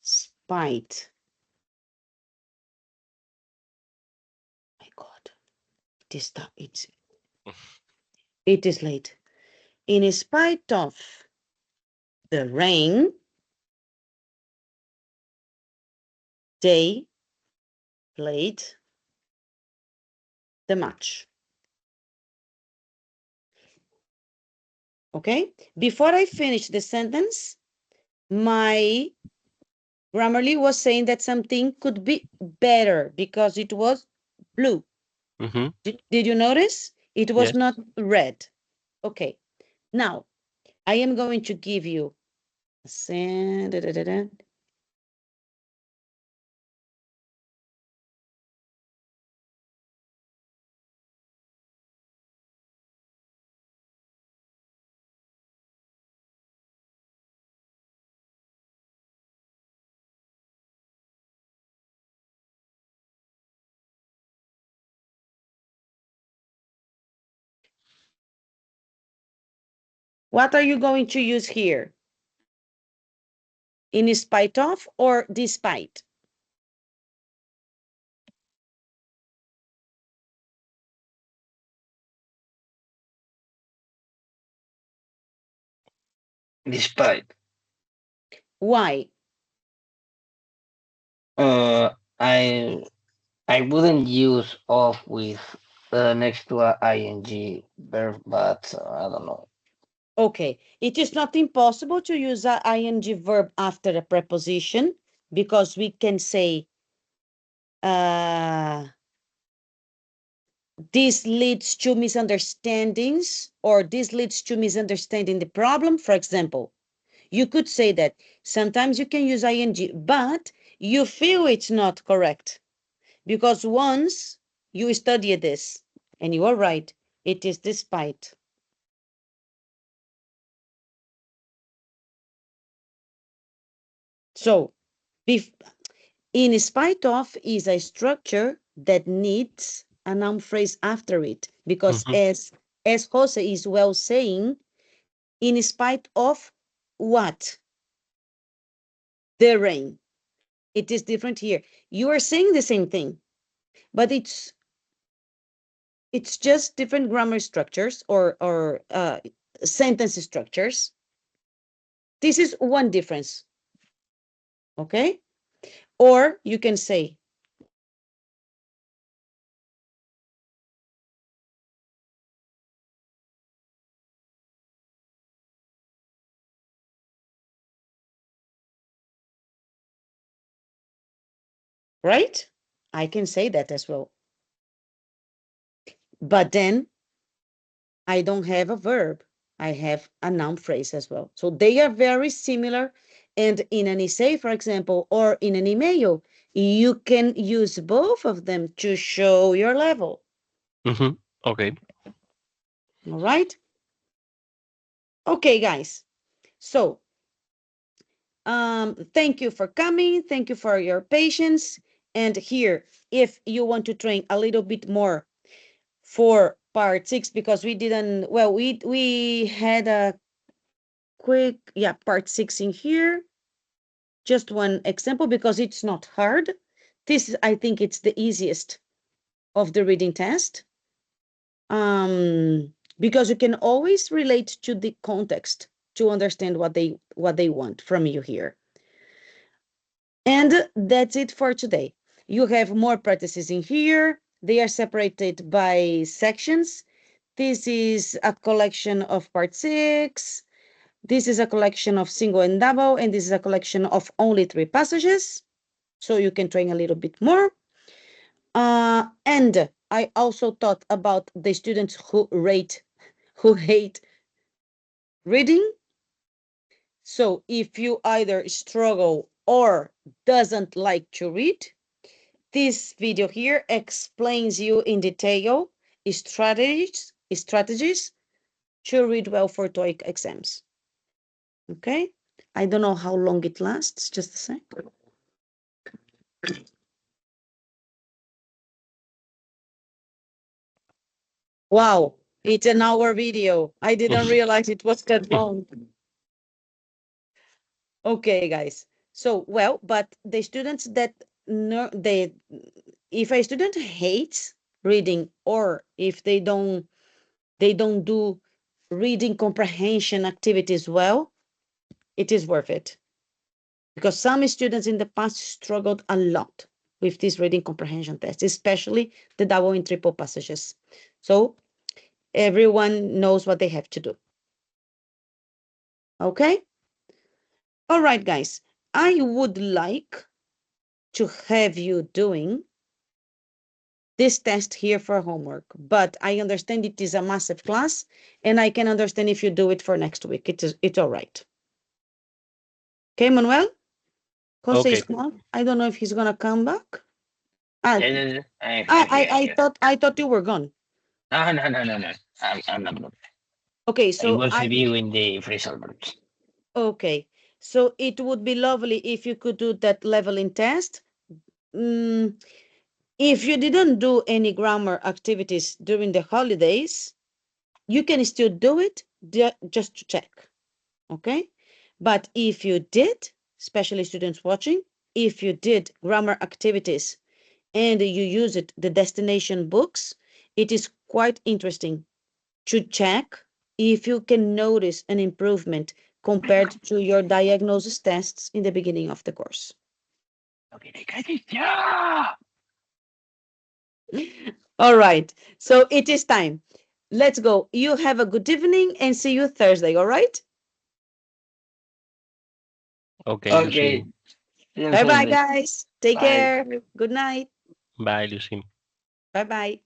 spite, my God, it is late. In spite of the rain, they played the match. Okay? Before I finish the sentence, my Grammarly was saying that something could be better because it was blue. Mm-hmm. Did you notice? It was Yes. not red. Okay. Now, I am going to give you a What are you going to use here? In spite of or despite? Despite. Why? I wouldn't use off with next to a ing verb, but I don't know. Okay, it is not impossible to use a ing verb after a preposition because we can say this leads to misunderstandings or this leads to misunderstanding the problem. For example, you could say that sometimes you can use ing, but you feel it's not correct because once you study this and you are right, it is despite. So, in spite of is a structure that needs a noun phrase after it because as Jose is well saying, in spite of what? The rain. It is different here. You are saying the same thing, but it's just different grammar structures or sentence structures. This is one difference. Okay? Or you can say, right? I can say that as well. But then I don't have a verb. I have a noun phrase as well. So they are very similar. And in an essay, for example, or in an email, you can use both of them to show your level. Mm-hmm. Okay. All right. Okay, guys. So, thank you for coming. Thank you for your patience. And here, if you want to train a little bit more for part 6, because we didn't, well, we had a quick, yeah, part 6 in here. Just one example, because it's not hard. This, I think it's the easiest of the reading test. Because you can always relate to the context to understand what they want from you here. And that's it for today. You have more practices in here. They are separated by sections. This is a collection of part 6. This is a collection of single and double, and this is a collection of only 3 passages. So you can train a little bit more. And I also thought about the students who hate reading. So if you either struggle or doesn't like to read, this video here explains you in detail strategies to read well for TOEIC exams. Okay, I don't know how long it lasts, just a sec. Wow, it's an hour video. I didn't realize it was that long. Okay, guys. So, well, but the students that know if a student hates reading, or if they don't do reading comprehension activities well, it is worth it. Because some students in the past struggled a lot with this reading comprehension test, especially the double and triple passages. So everyone knows what they have to do. Okay? All right, guys. I would like to have you doing this test here for homework, but I understand it is a massive class, and I can understand if you do it for next week. It's all right. Okay, Manuel? Jose Okay. is gone. I don't know if he's gonna come back. No, no, no. I'm here. I thought you were gone. No. I'm not. Okay, I so was reviewing the results. okay. So it would be lovely if you could do that leveling test. If you didn't do any grammar activities during the holidays, you can still do it just to check. Okay? But if you did, especially students watching, if you did grammar activities and you used the destination books, it is quite interesting to check if you can notice an improvement compared to your diagnosis tests in the beginning of the course. Okay, yeah. All right, so it is time. Let's go. You have a good evening and see you Thursday, all right? Okay, Okay. Lucy. Bye-bye, guys. Take Bye. care. Good night. Bye, Lucy. Bye-bye.